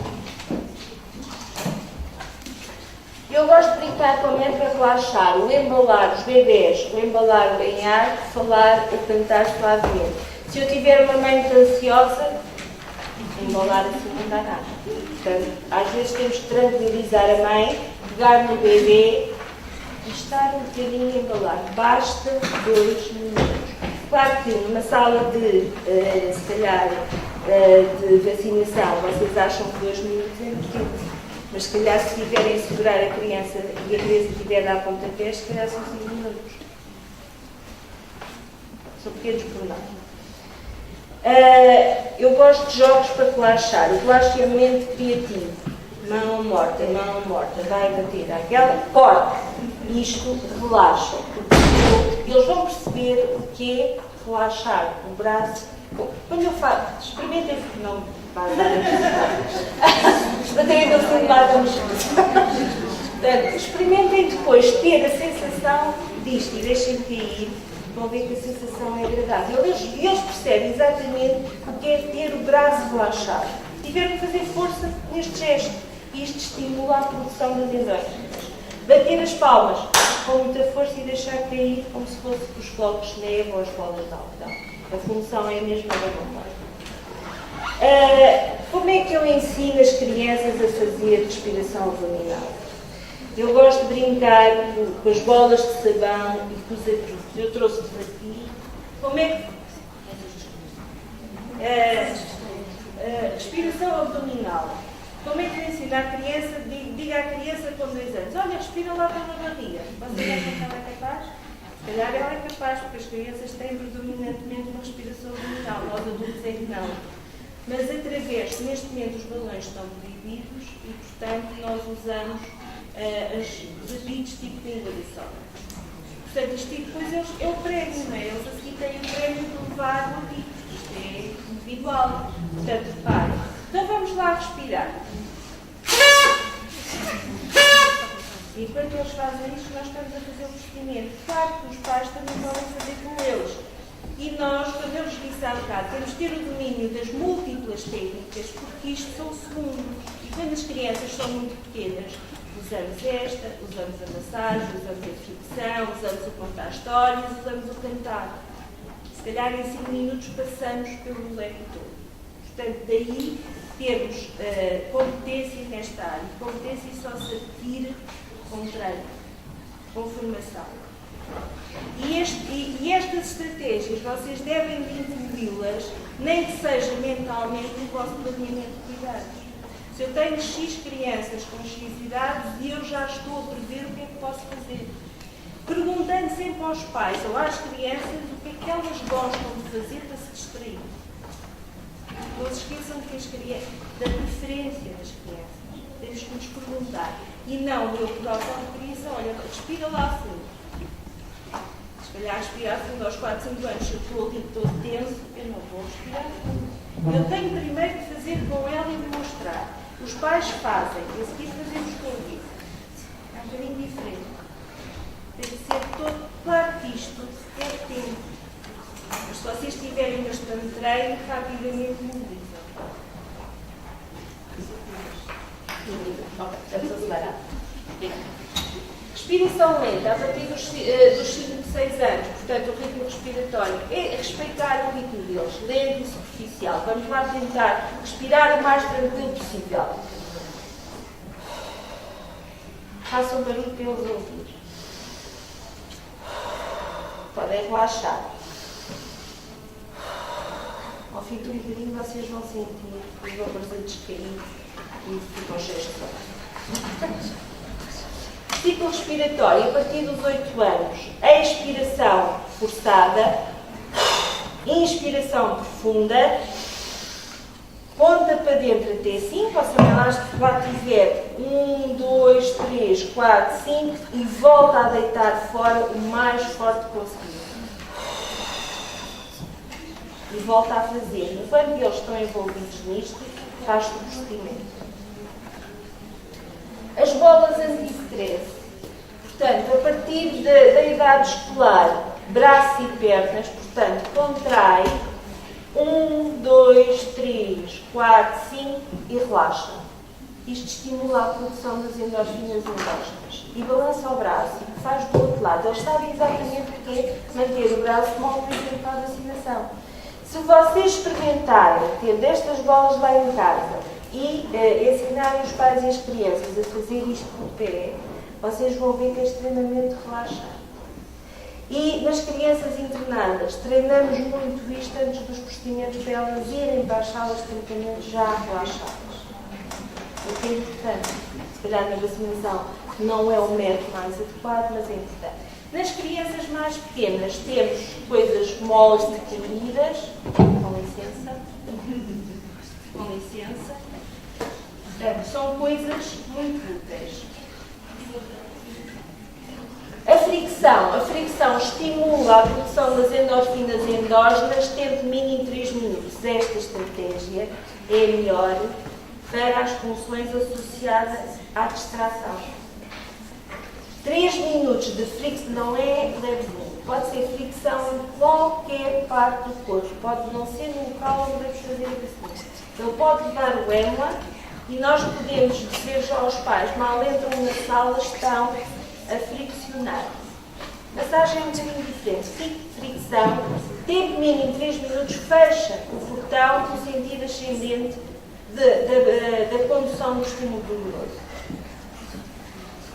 Eu gosto de brincar com a mãe para relaxar, o embalar os bebés, o embalar em ar, falar ou cantar suavemente. Se eu tiver uma mãe muito ansiosa, embalar assim não dá nada. Portanto, às vezes temos que tranquilizar a mãe, pegar no bebê e estar um bocadinho a embalar. Basta 2 minutos. Claro que numa sala de, se calhar, de vacinação, vocês acham que 2 minutos é muito tempo. Mas se calhar se tiverem a segurar a criança e a criança estiver a dar pontapés, se calhar são 5 minutos. São pequenos pormenores. Eu gosto de jogos para relaxar. O relaxamento criativo. Mão morta, vai bater aquela, corta. Isto relaxa. Eles vão perceber o que é relaxar o braço. Quando eu falo, experimentem, não vai dar a experimentem depois ter a sensação disto e deixem cair, vão ver que a sensação é agradável. Eles percebem exatamente o que é ter o braço relaxado. Tiveram que fazer força neste gesto. Isto estimula a produção das endógenas. Bater as palmas com muita força e deixar cair como se fosse os flocos de neve ou as bolas de algodão. A função é a mesma da vontade. Como é que eu ensino as crianças a fazer respiração abdominal? Eu gosto de brincar com as bolas de sabão e com os atritos. Eu trouxe-vos aqui. Como é que... respiração abdominal. Como é que eu ensino a criança? Diga à criança com 2 anos, olha, respira lá pela barriga. Você acha que ela é capaz? Se calhar ela é capaz, porque as crianças têm predominantemente uma respiração abdominal. Nós adultos é que não. Mas através, neste momento, os balões estão proibidos e, portanto, nós usamos os apitos tipo de engolição. Portanto, isto depois é o prémio, não é? Eles a seguir têm o prémio de levar o apito. Isto é individual. Portanto, reparem. Então vamos lá respirar. E enquanto eles fazem isto, nós estamos a fazer o procedimento. Claro que os pais também podem fazer com eles. E nós, quando eu vos disse há bocado, temos que ter o domínio das múltiplas técnicas, porque isto são segundos. E quando as crianças são muito pequenas, usamos esta, usamos a massagem, usamos a fricção, usamos o contar histórias, usamos o cantar. Se calhar em 5 minutos passamos pelo leque todo. Portanto, daí termos competência nesta área. Competência só se adquire com treino, com formação. E estas estratégias, vocês devem de incluí-las, nem que seja mentalmente, no vosso planeamento de cuidados. Se eu tenho X crianças com X idades, eu já estou a prever o que é que posso fazer. Perguntando sempre aos pais ou às crianças o que é que elas gostam de fazer para se distrair. Não se esqueçam que as crianças, da preferência das crianças. Temos que nos perguntar. E não o meu protocolo de criação. Olha, respira lá a fundo. Se calhar respirar a fundo aos 4, 5 anos, se eu estou ali todo tenso, eu não vou respirar a fundo. Eu tenho primeiro que fazer com ela e demonstrar. Os pais fazem, e a seguir fazemos com isso. É um bocadinho diferente. Tem que ser todo. Claro que isto é tempo. Mas se vocês tiverem bastante treino, rapidamente mobilizam. Vamos acelerar. Respiração lenta, a partir dos 5, 6 anos, portanto, o ritmo respiratório é respeitar o ritmo deles, lento e superficial. Vamos lá tentar respirar o mais tranquilo possível. Façam barulho para eles ouvir. Podem relaxar. Ao fim de um bocadinho vocês vão sentir os ombros a descair e ficam cheios de ar. Ciclo respiratório, a partir dos 8 anos, expiração forçada, inspiração profunda, conta para dentro até 5, ou seja, lá tiver 1, 2, 3, 4, 5 e volta a deitar fora o mais forte possível. E volta a fazer. Enquanto eles estão envolvidos nisto, faz o procedimento. As bolas anti-stress. Portanto, a partir da idade escolar, braços e pernas, portanto, contrai 1, 2, 3, 4, 5 e relaxa. Isto estimula a produção das endorfinas endógenas. E balança o braço e faz do outro lado. Eles sabem exatamente o que é manter o braço móvel e para a vacinação. Se vocês experimentarem ter destas bolas lá em casa e ensinarem os pais e as crianças a fazer isto com o pé, vocês vão ver que é extremamente relaxante. E nas crianças internadas, treinamos muito isto antes dos procedimentos para elas irem para as salas de tratamento já relaxadas. O que é importante. Se calhar na vacinação não é o método mais adequado, mas é importante. Nas crianças mais pequenas temos coisas moles definidas, com licença, são coisas muito úteis. A fricção estimula a produção das endorfinas endógenas, tendo de mínimo 3 minutos. Esta estratégia é a melhor para as funções associadas à distração. 3 minutos de fricção não é levezinho. Pode ser fricção em qualquer parte do corpo. Pode não ser no local onde devemos fazer assim. Ele pode levar o émula e nós podemos dizer já aos pais, mal entram na sala, estão a friccionar. Massagem é um bocadinho diferente. Fricção, tempo mínimo 3 minutos, fecha o portão no sentido ascendente da condução do estímulo doloroso.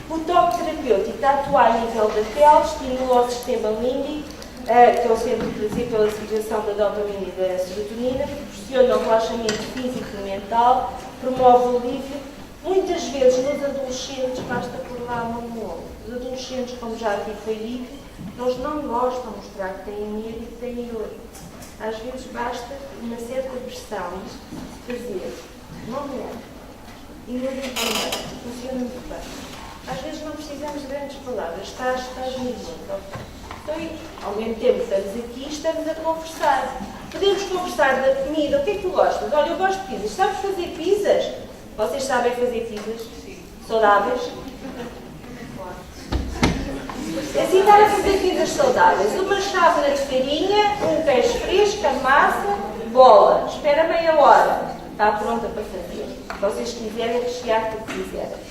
O toque terapêutico atua a nível da pele, estimula o sistema límbico, que é o centro de prazer pela segregação da dopamina e da serotonina, proporciona o relaxamento físico e mental, promove o alívio. Muitas vezes nos adolescentes basta pôr lá a mão no ombro. Os adolescentes, como já aqui foi dito, eles não gostam de mostrar que têm medo e que têm dor. Às vezes basta uma certa pressão fazer. Não é. E não é. Funciona muito bem. Às vezes não precisamos de grandes palavras. Estás mesmo. Então, ao mesmo tempo estamos aqui, estamos a conversar. Podemos conversar da comida. O que é que tu gostas? Olha, eu gosto de pizzas. Sabes fazer pizzas? Vocês sabem fazer pizzas? Sim. Saudáveis? Ensinar a fazer pizzas saudáveis. Uma chávena de farinha, um queijo fresco, a massa, bola. Espera meia hora. Está pronta para fazer. Se vocês quiserem rechear o que quiserem.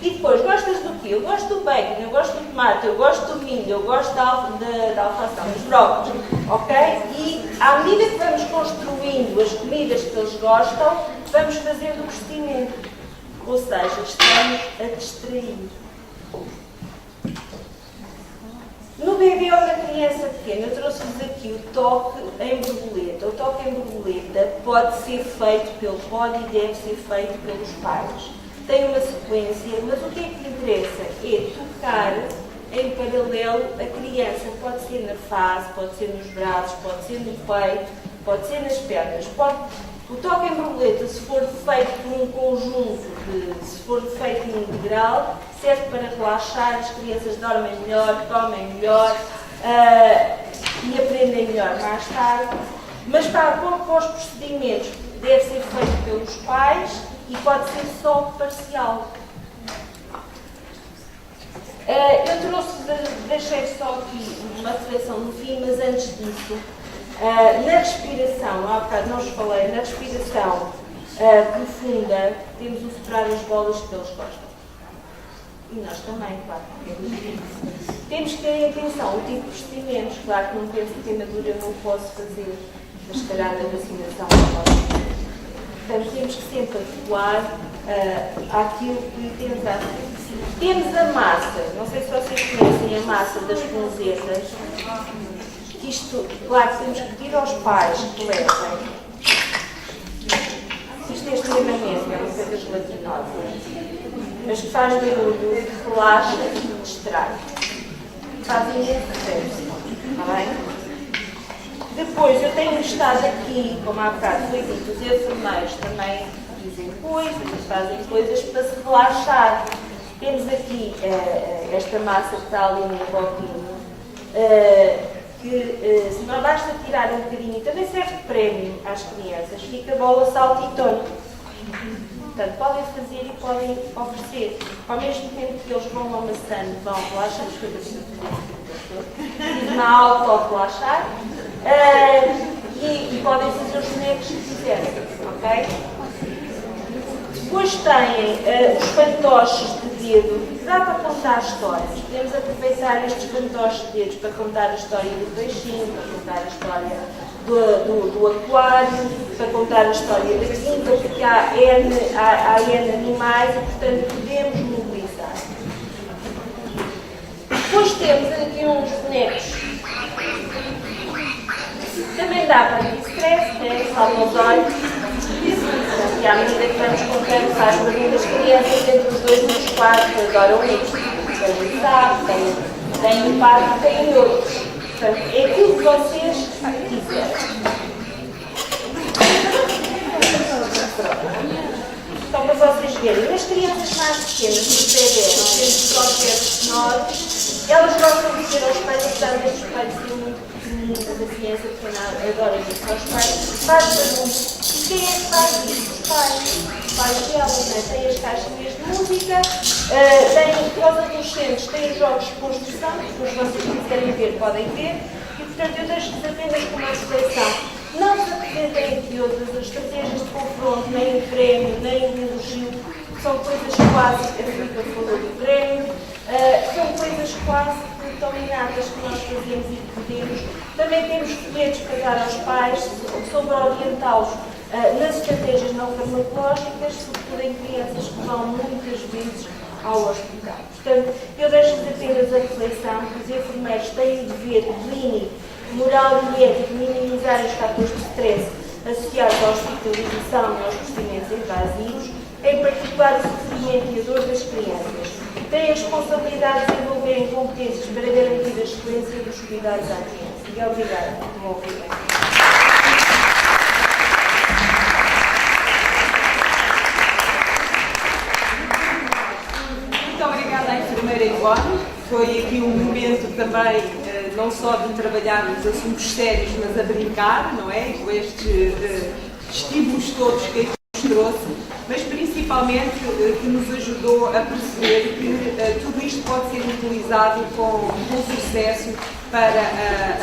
E depois, gostas do quê? Eu gosto do bacon, eu gosto do tomate, eu gosto do milho, eu gosto da alface, dos brócolis, ok? E à medida que vamos construindo as comidas que eles gostam, vamos fazendo o vestimento. Ou seja, estamos a distrair. No bebê ou na criança pequena, eu trouxe-vos aqui o toque em borboleta. O toque em borboleta pode ser feito pode e deve ser feito pelos pais. Tem uma sequência, mas o que é que lhe interessa? É tocar em paralelo a criança. Pode ser na face, pode ser nos braços, pode ser no peito, pode ser nas pernas. O toque em borboleta, se for feito por um conjunto, se for feito em integral, serve para relaxar, as crianças dormem melhor, comem melhor e aprendem melhor mais tarde. Mas para os procedimentos deve ser feito pelos pais e pode ser só parcial. Eu deixei só aqui uma reflexão no fim, mas antes disso, na respiração, há bocado não vos falei, na respiração profunda, temos o soprar as bolas que eles gostam. E nós também, claro. Temos que ter atenção, o tipo de procedimentos, claro que não penso que queimadura eu não posso fazer, mas se calhar da vacinação não posso. Portanto, temos que sempre adequar àquilo que temos a fazer. Temos a massa, não sei se vocês conhecem a massa das ponzetas. Isto, claro, temos que pedir aos pais que levem. Isto é extremamente, é uma coisa gelatinosa, mas que faz barulho, relaxa e distrai. Faz imenso efeito, está bem? Depois, eu tenho estado aqui, como há bocado foi dito, os enfermeiros também dizem coisas, fazem coisas para se relaxar. Temos aqui esta massa que está ali no bloquinho, que se não basta tirar um bocadinho, também serve de prémio às crianças, fica bola saltitona. Portanto, podem fazer e podem oferecer. Ao mesmo tempo que eles vão amassando, vão relaxando, não há álcool relaxar, e podem fazer os bonecos se quiserem, ok? Depois têm os fantoches de dedo, que dá para contar histórias. Podemos aproveitar estes fantoches de dedos para contar a história do peixinho, para contar a história do aquário, para contar a história da quinta, porque há N animais e, portanto, podemos mobilizar. Depois temos aqui uns bonecos. Também dá para distress, né? Salvam os olhos. E à medida que vamos comprando, faz barulho das crianças entre os 2 e os 4, que adoram isto. Tem o sapo, tem Tem um par, tem outros. Portanto, é aquilo que vocês quiserem. Então, para vocês verem, as crianças mais pequenas, nos bebês, temos processos menores, elas gostam de dizer aos pais, apesar destes pais serem muito da criança pequena, agora dizer aos pais, faz perguntas. E quem é que faz isso? Os pais. Os pais dela, né? Têm as caixinhas de música, para os adolescentes têm os jogos de construção, depois vocês quiserem ver, podem ver, e portanto eu deixo-vos apenas com uma reflexão. Não se apresentem aqui outras estratégias de confronto, nem o prémio, nem o elogio, são coisas quase, a Filipa falou do prémio, são coisas quase tão inatas que nós fazemos e podemos. Também temos folhetos para dar aos pais sobre orientá-los nas estratégias não farmacológicas, sobretudo em crianças que vão muitas vezes ao hospital. Portanto, eu deixo-vos apenas a reflexão que os enfermeiros têm o dever clínico, moral e ético de minimizar os fatores de stress associados à hospitalização e aos procedimentos invasivos, em particular o sofrimento e a dor das crianças. Têm a responsabilidade de desenvolverem competências para garantir a excelência dos cuidados à criança. E obrigada por me ouvirem. Muito obrigada à enfermeira Ivone. Foi aqui um momento também, não só de trabalharmos assuntos sérios, mas a brincar, não é? Com estes estímulos todos que aqui nos trouxe, mas principalmente que nos ajudou a perceber que tudo isto pode ser utilizado com sucesso para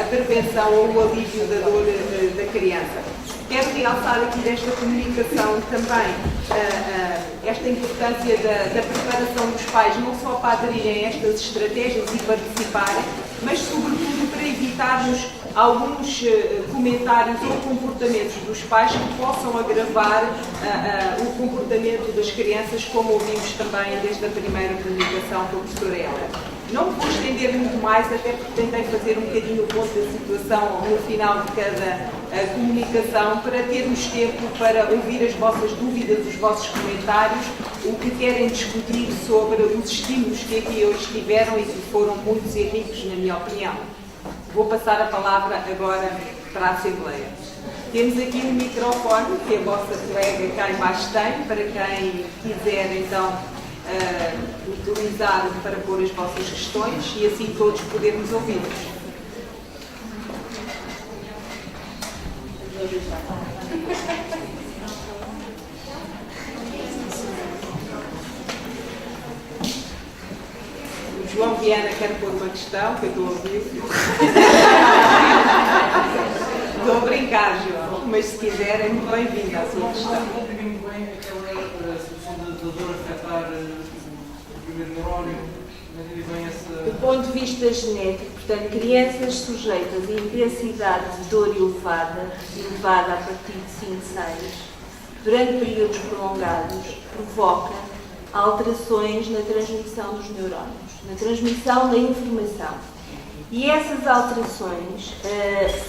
a prevenção ou o alívio da dor da criança. Quero realçar aqui desta comunicação também esta importância da preparação dos pais, não só para aderirem a estas estratégias e participarem, mas sobretudo para evitarmos alguns comentários ou comportamentos dos pais que possam agravar o comportamento das crianças, como ouvimos também desde a primeira comunicação com a professora Ela. Não me vou estender muito mais, até porque tentei fazer um bocadinho o ponto da situação no final de cada comunicação, para termos tempo para ouvir as vossas dúvidas, os vossos comentários, o que querem discutir sobre os estímulos que aqui hoje tiveram e que foram muitos e ricos, na minha opinião. Vou passar a palavra agora para a Assembleia. Temos aqui um microfone que a vossa colega cá embaixo tem, para quem quiser então utilizar para pôr as vossas questões e assim todos podermos ouvi-los. O João Viana quer pôr uma questão, que eu estou a ouvir. Estou a brincar, João, mas se quiser é muito bem-vinda a sua questão. Não compreendo muito bem aquela situação da dor afetar o primeiro neurónio, não entendi bem essa... Do ponto de vista genético, portanto, crianças sujeitas a intensidade de dor elevada a partir de 5, 6, durante períodos prolongados, provoca alterações na transmissão dos neurónios, na transmissão da informação. E essas alterações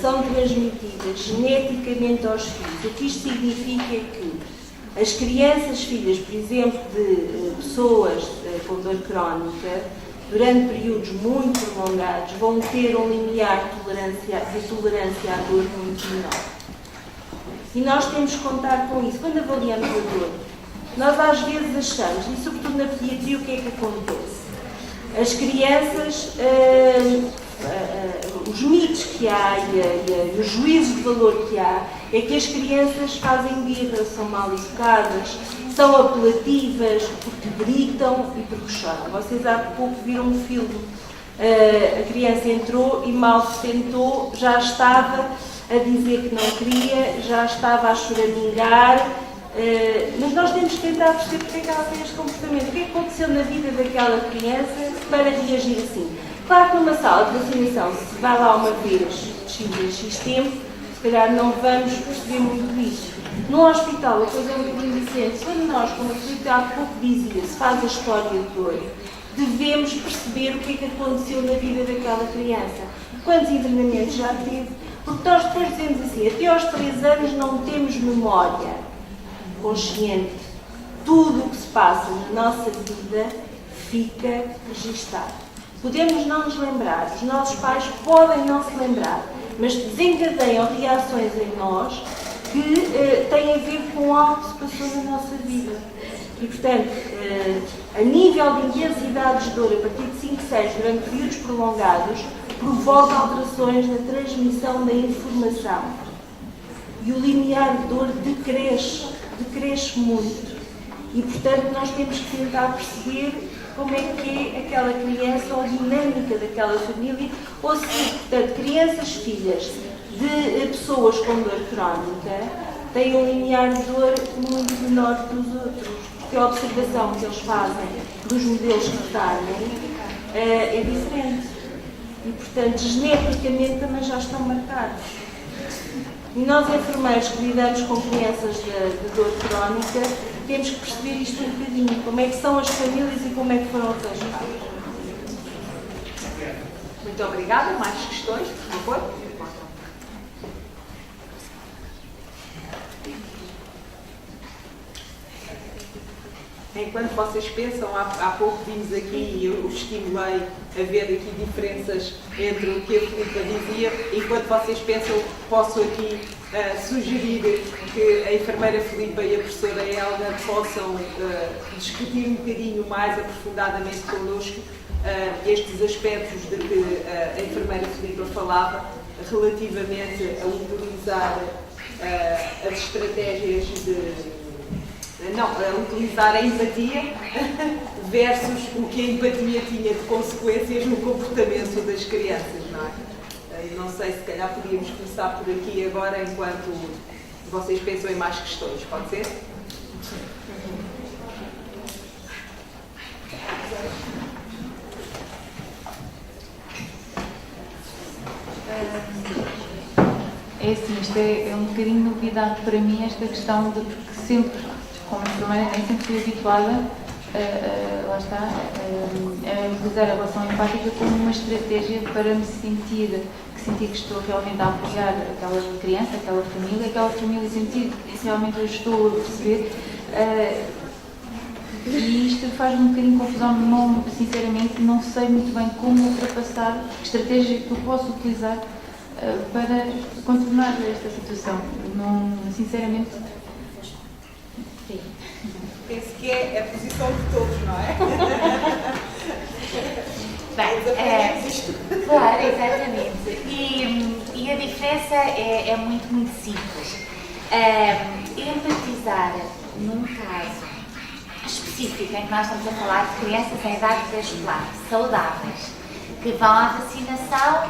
são transmitidas geneticamente aos filhos. O que isto significa é que as crianças filhas, por exemplo, de pessoas com dor crónica, durante períodos muito prolongados, vão ter um limiar de tolerância à dor muito menor. E nós temos que contar com isso. Quando avaliamos a dor, nós às vezes achamos, e sobretudo na pediatria, o que é que acontece? As crianças, os mitos que há e os juízos de valor que há, é que as crianças fazem birra, são mal educadas, são apelativas, porque gritam e porque choram. Vocês há pouco viram um filme, a criança entrou e mal se sentou, já estava a dizer que não queria, já estava a choramingar, mas nós temos que tentar perceber porque é que ela tem este comportamento, o que é que aconteceu na vida daquela criança para reagir assim. Claro que numa sala de vacinação, se vai lá uma vez de X tempo, se calhar não vamos perceber muito isso. No hospital, a coisa é um bocadinho diferente. Quando nós, como a Filipe há pouco dizia, se faz a história de dor, devemos perceber o que é que aconteceu na vida daquela criança. Quantos internamentos já teve? Porque nós depois dizemos assim, até aos 3 anos não temos memória consciente. Tudo o que se passa na nossa vida fica registado. Podemos não nos lembrar, os nossos pais podem não se lembrar, mas desencadeiam reações em nós que têm a ver com algo que se passou na nossa vida. E, portanto, a nível de intensidades de dor, a partir de 5, 6, durante períodos prolongados, provoca alterações na transmissão da informação. E o limiar de dor decresce muito. E, portanto, nós temos que tentar perceber como é que é aquela criança ou a dinâmica daquela família, ou se, portanto, crianças, filhas de pessoas com dor crónica têm um limiar de dor muito menor que os outros, porque a observação que eles fazem dos modelos que têm é diferente. E, portanto, geneticamente também já estão marcados. E nós, enfermeiros que lidamos com crianças de dor crónica, temos que perceber isto um bocadinho, como é que são as famílias e como é que foram arranjadas. Muito obrigada. Mais questões, por favor? Enquanto vocês pensam, há pouco vimos aqui e eu estimulei a ver aqui diferenças entre o que a Filipa dizia. Enquanto vocês pensam, posso aqui sugerir que a enfermeira Filipa e a professora Helga possam discutir um bocadinho mais aprofundadamente connosco estes aspectos de que a enfermeira Filipa falava relativamente a utilizar as estratégias a utilizar a empatia versus o que a empatia tinha de consequências no comportamento das crianças, não é? Não sei, se calhar podíamos começar por aqui agora, enquanto vocês pensam em mais questões, pode ser? É assim, isto é um bocadinho novidade para mim, esta questão de, porque sempre, como enfermeira, nem sempre fui habituada lá está, a utilizar a relação empática como uma estratégia para me sentir que estou realmente a apoiar aquela criança, aquela família sentir que realmente eu estou a perceber. E isto faz-me um bocadinho confusão, sinceramente, não sei muito bem como ultrapassar, que estratégia que eu posso utilizar para contornar esta situação. Não, sinceramente, sim. Penso que é a posição de todos, não é? Bem, claro, exatamente. E a diferença é muito, muito simples. Empatizar num caso específico em que nós estamos a falar de crianças em idade pré-escolar, saudáveis, que vão à vacinação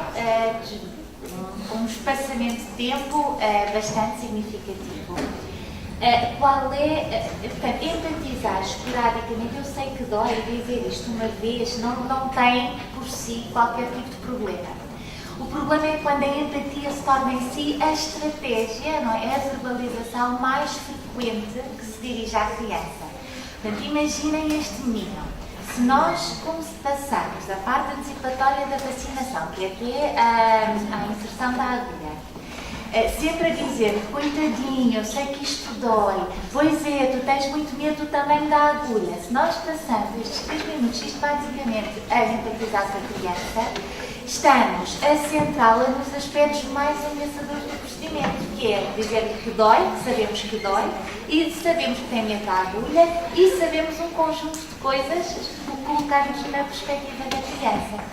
com um espaçamento de tempo bastante significativo. Portanto, empatizar esporadicamente, eu sei que dói dizer isto uma vez, não tem por si qualquer tipo de problema. O problema é quando a empatia se torna em si a estratégia, não é? A verbalização mais frequente que se dirige à criança. Portanto, imaginem este menino. Se nós passarmos a parte antecipatória da vacinação, que é até a inserção da agulha, sempre a dizer, coitadinho, eu sei que isto dói, pois é, tu tens muito medo também da agulha. Se nós passamos estes 3 minutos sistematicamente a empatizar com a criança, estamos a centrá-la nos aspectos mais ameaçadores do procedimento, que é dizer-lhe que dói, que sabemos que dói, e sabemos que tem medo da agulha, e sabemos um conjunto de coisas que colocarmos na perspectiva da criança.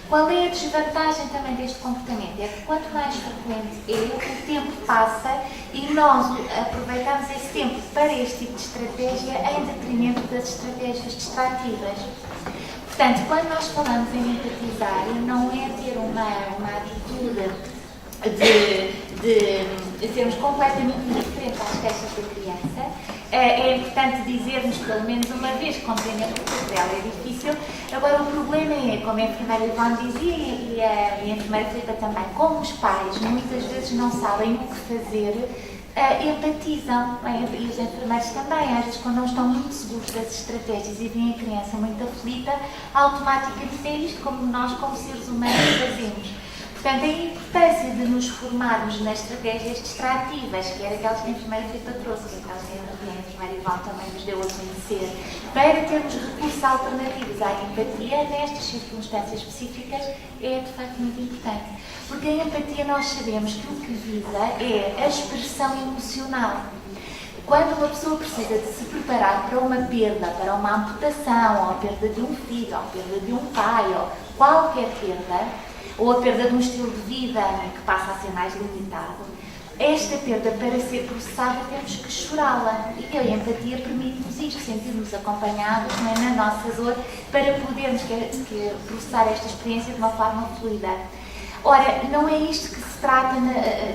Qual é a desvantagem também deste comportamento? É que quanto mais frequente é, o tempo passa e nós aproveitamos esse tempo para este tipo de estratégia em detrimento das estratégias distrativas. Portanto, quando nós falamos em empatizar, não é ter uma atitude de sermos completamente indiferentes às queixas da criança. É importante dizer-nos pelo menos uma vez que compreendemos que o dela é difícil. Agora, o problema é, como a enfermeira Ivone dizia e a enfermeira Filipa também, como os pais muitas vezes não sabem o que fazer, empatizam, e os enfermeiros também, às vezes quando não estão muito seguros das estratégias e veem a criança muito aflita, automaticamente é isto como nós, como seres humanos, fazemos. Portanto, a importância de nos formarmos nas estratégias distrativas, que era aquelas que a enfermeira Filipa trouxe, que aquelas que a enfermeira João também nos deu a conhecer, para termos recursos alternativos à empatia nestas circunstâncias específicas, é de facto muito importante. Porque a empatia nós sabemos que o que visa é a expressão emocional. Quando uma pessoa precisa de se preparar para uma perda, para uma amputação, ou a perda de um filho, ou a perda de um pai, ou qualquer perda, ou a perda de um estilo de vida que passa a ser mais limitado, esta perda, para ser processada, temos que chorá-la. E a empatia permite-nos isto, sentirmos acompanhados, não é, na nossa dor, para podermos processar esta experiência de uma forma fluida. Ora, não é isto que se trata,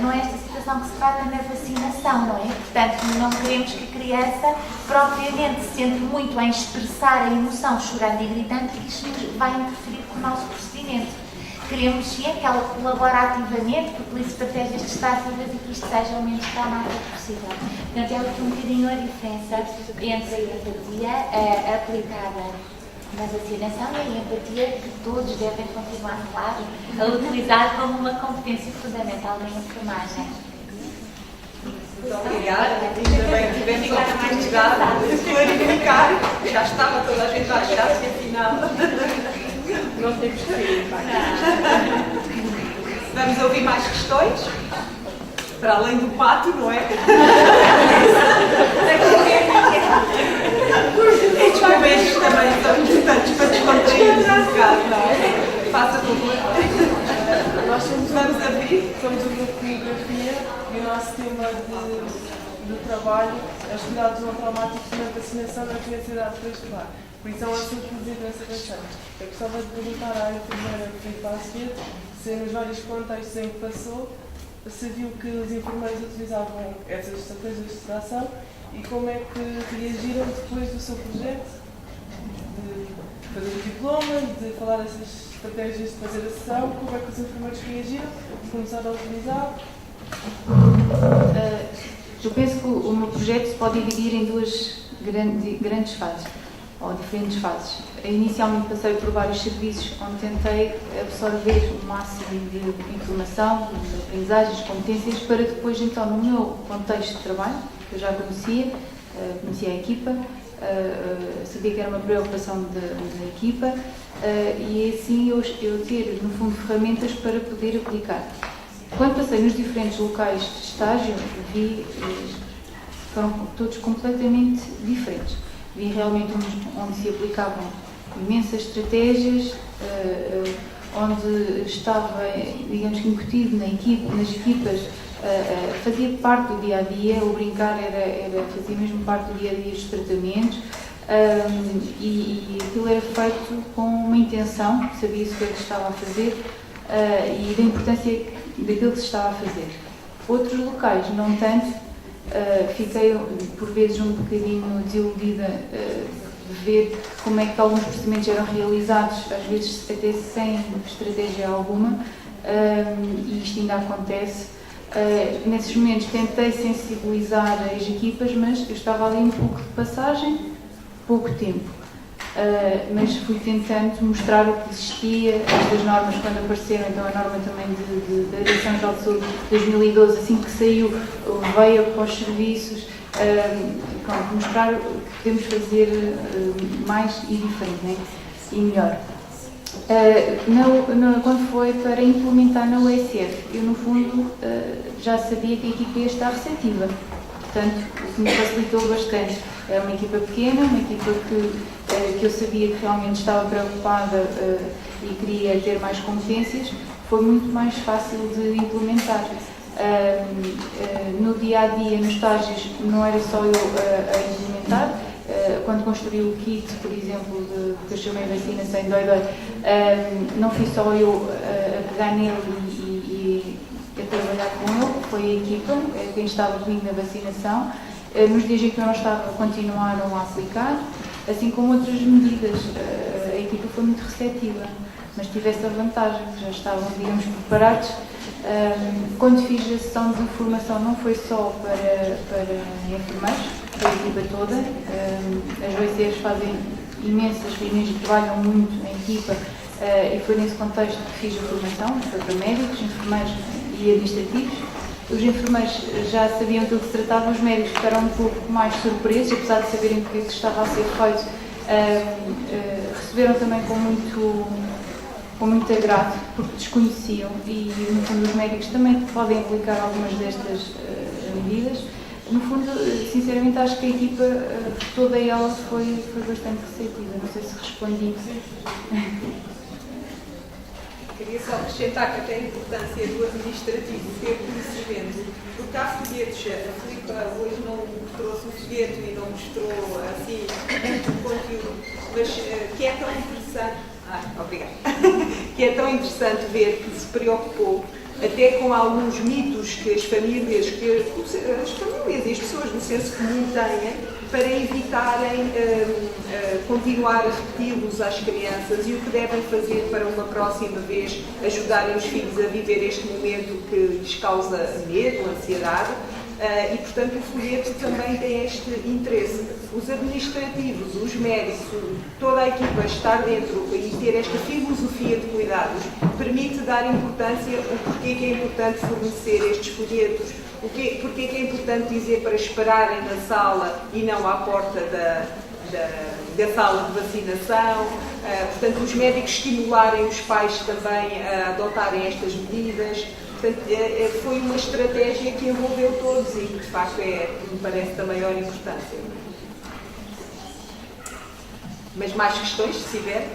não é esta situação que se trata na vacinação, não é? Portanto, não queremos que a criança propriamente se sente muito em expressar a emoção, chorando e gritando, que isto vai interferir com o nosso procedimento. Queremos sim que ela colabore ativamente, que utilize estratégias distrativas e que isto seja o menos traumático possível. Portanto, é aqui um bocadinho a diferença entre a empatia aplicada na vacinação e a empatia que todos devem continuar, claro, a utilizar como uma competência fundamental na enfermagem. Muito obrigada. Ainda bem que tivemos a oportunidade de clarificar. Já estava toda a gente a achar que afinal não temos que ir. Vamos ouvir mais questões? Para além do pato, não é? Estes momentos também são importantes para descontrairmos um bocado, não é? Faça favor. Nós Vamos abrir. somos um grupo de demografia e o nosso tema de trabalho é os cuidados não traumáticos na vacinação na criança de idade pré-escolar. Por isso é um assunto que nos interessa bastante. Eu gostava de perguntar à enfermeira que veio para a seguir se nos vários contextos em que passou, se viu que os enfermeiros utilizavam essas estratégias de sedação e como é que reagiram depois do seu projeto de fazer o diploma, de falar dessas estratégias de fazer a sessão, como é que os enfermeiros reagiram, começaram a utilizar? Eu penso que o meu projeto se pode dividir em duas grandes fases, ou diferentes fases. Inicialmente passei por vários serviços onde tentei absorver o máximo de informação, de aprendizagens, competências, para depois, então, no meu contexto de trabalho, que eu já conhecia a equipa, sabia que era uma preocupação da equipa, e assim eu ter, no fundo, ferramentas para poder aplicar. Quando passei nos diferentes locais de estágio, vi foram todos completamente diferentes. Vi realmente onde se aplicavam imensas estratégias, onde estava, digamos que incutido nas equipas, fazia parte do dia-a-dia, o brincar fazia mesmo parte do dia-a-dia dos tratamentos, e aquilo era feito com uma intenção, sabia-se o que estava a fazer e da importância daquilo que se estava a fazer. Outros locais, não tanto, fiquei por vezes um bocadinho desiludida de ver como é que alguns procedimentos eram realizados, às vezes até sem estratégia alguma, e isto ainda acontece. Nesses momentos tentei sensibilizar as equipas, mas eu estava ali um pouco de passagem, pouco tempo. Mas fui tentando mostrar o que existia, estas normas quando apareceram, então a norma também da Direção-Geral de Saúde de 2012, assim que saiu, veio para os serviços, mostrar o que podemos fazer mais e diferente, né? E melhor. Quando foi para implementar na USF, eu no fundo já sabia que a equipa ia estar receptiva, portanto o que me facilitou bastante. Era uma equipa pequena, uma equipa que eu sabia que realmente estava preocupada e queria ter mais competências, foi muito mais fácil de implementar. No dia-a-dia, nos estágios, não era só eu a implementar. Quando construí o kit, por exemplo, que eu chamei vacina sem dói-dói, não fui só eu a pegar nele e a trabalhar com ele, foi a equipa, quem estava comigo na vacinação. Nos dias em que eu não estava, continuaram a aplicar, assim como outras medidas. A equipa foi muito receptiva, mas tive essa vantagem, já estavam, digamos, preparados. Quando fiz a sessão de formação, não foi só para enfermeiros, foi a equipa toda. As OICs fazem imensas reuniões e trabalham muito em equipa, e foi nesse contexto que fiz a formação, foi para médicos, enfermeiros e administrativos. os enfermeiros já sabiam do que se tratava, os médicos ficaram um pouco mais surpresos, apesar de saberem que isso estava a ser feito, receberam também com muito agrado, porque desconheciam e, no fundo, os médicos também podem aplicar algumas destas medidas. No fundo, sinceramente, acho que a equipa, toda ela, foi bastante receptiva. Não sei se respondi. Queria só acrescentar que até a importância do administrativo ter conhecimento, porque há folhetos, a Filipa hoje não trouxe o folheto e não mostrou assim muito conteúdo, mas que é tão interessante, obrigada, que é tão interessante ver que se preocupou até com alguns mitos que as famílias e as pessoas do senso comum têm para evitarem continuar a repeti-los às crianças e o que devem fazer para uma próxima vez ajudarem os filhos a viver este momento que lhes causa medo, ansiedade. E, portanto, o folheto também tem este interesse. Os administrativos, os médicos, toda a equipa estar dentro e ter esta filosofia de cuidados permite dar importância ao porquê que é importante fornecer estes folhetos, porquê que é importante dizer para esperarem na sala e não à porta da sala de vacinação. Portanto, os médicos estimularem os pais também a adotarem estas medidas. Portanto, foi uma estratégia que envolveu todos e que, de facto, me parece da maior importância. Mas mais questões, se tiver?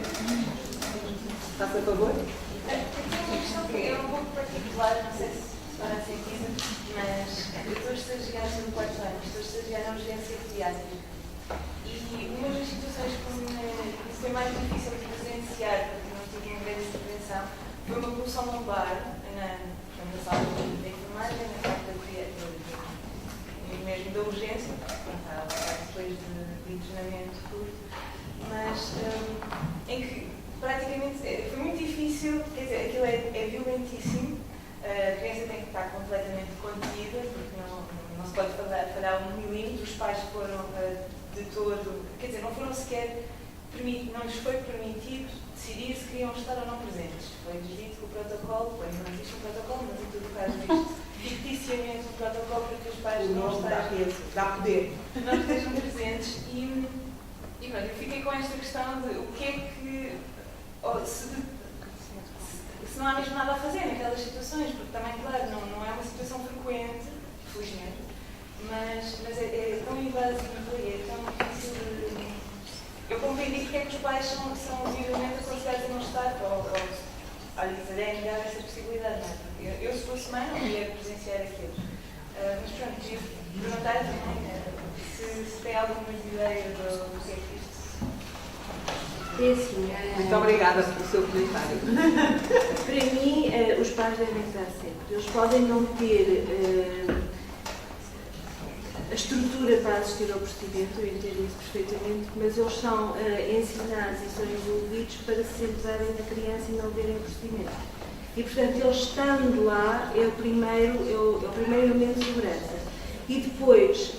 Está-se a favor? A questão que é um pouco particular, não sei se fará sentido, mas eu estou a estagiar no quarto ano, estou a estagiar na urgência pediátrica. E uma das situações que foi mais difícil de presenciar, porque não tive uma grande intervenção, foi uma pulsão lombar na sala da enfermagem, na parte da pediatria, mesmo da urgência, depois de treinamento curto, mas em que praticamente foi muito difícil, quer dizer, aquilo é violentíssimo, a criança tem que estar completamente contida, porque não se pode falhar um milímetro, os pais foram de todo, quer dizer, não lhes foi permitido decidir se queriam estar ou não presentes. Foi-lhes dito que o protocolo, pois não existe um protocolo, mas em todo o caso existe ficticiamente um protocolo para que os pais não estejam presentes. E pronto, eu fiquei com esta questão de o que é que, se não há mesmo nada a fazer naquelas situações, porque também, claro, não é uma situação frequente, felizmente, mas é tão invasivo e é tão difícil de... Eu compreendi porque é que os pais são vivamente aconselhados a não estar, ou lhes negar essa possibilidade, não é? Porque eu, se fosse mãe, não ia presenciar aquilo. Mas pronto, queria perguntar também se tem alguma ideia do que é que isto... É assim, muito obrigada pelo seu comentário. Para mim, os pais devem estar sempre. Eles podem não ter a estrutura para assistir ao procedimento, eu entendo isso perfeitamente, mas eles são ensinados e são envolvidos para se centrarem na criança e não verem o procedimento. E, portanto, eles estando lá é o primeiro elemento de segurança. E depois,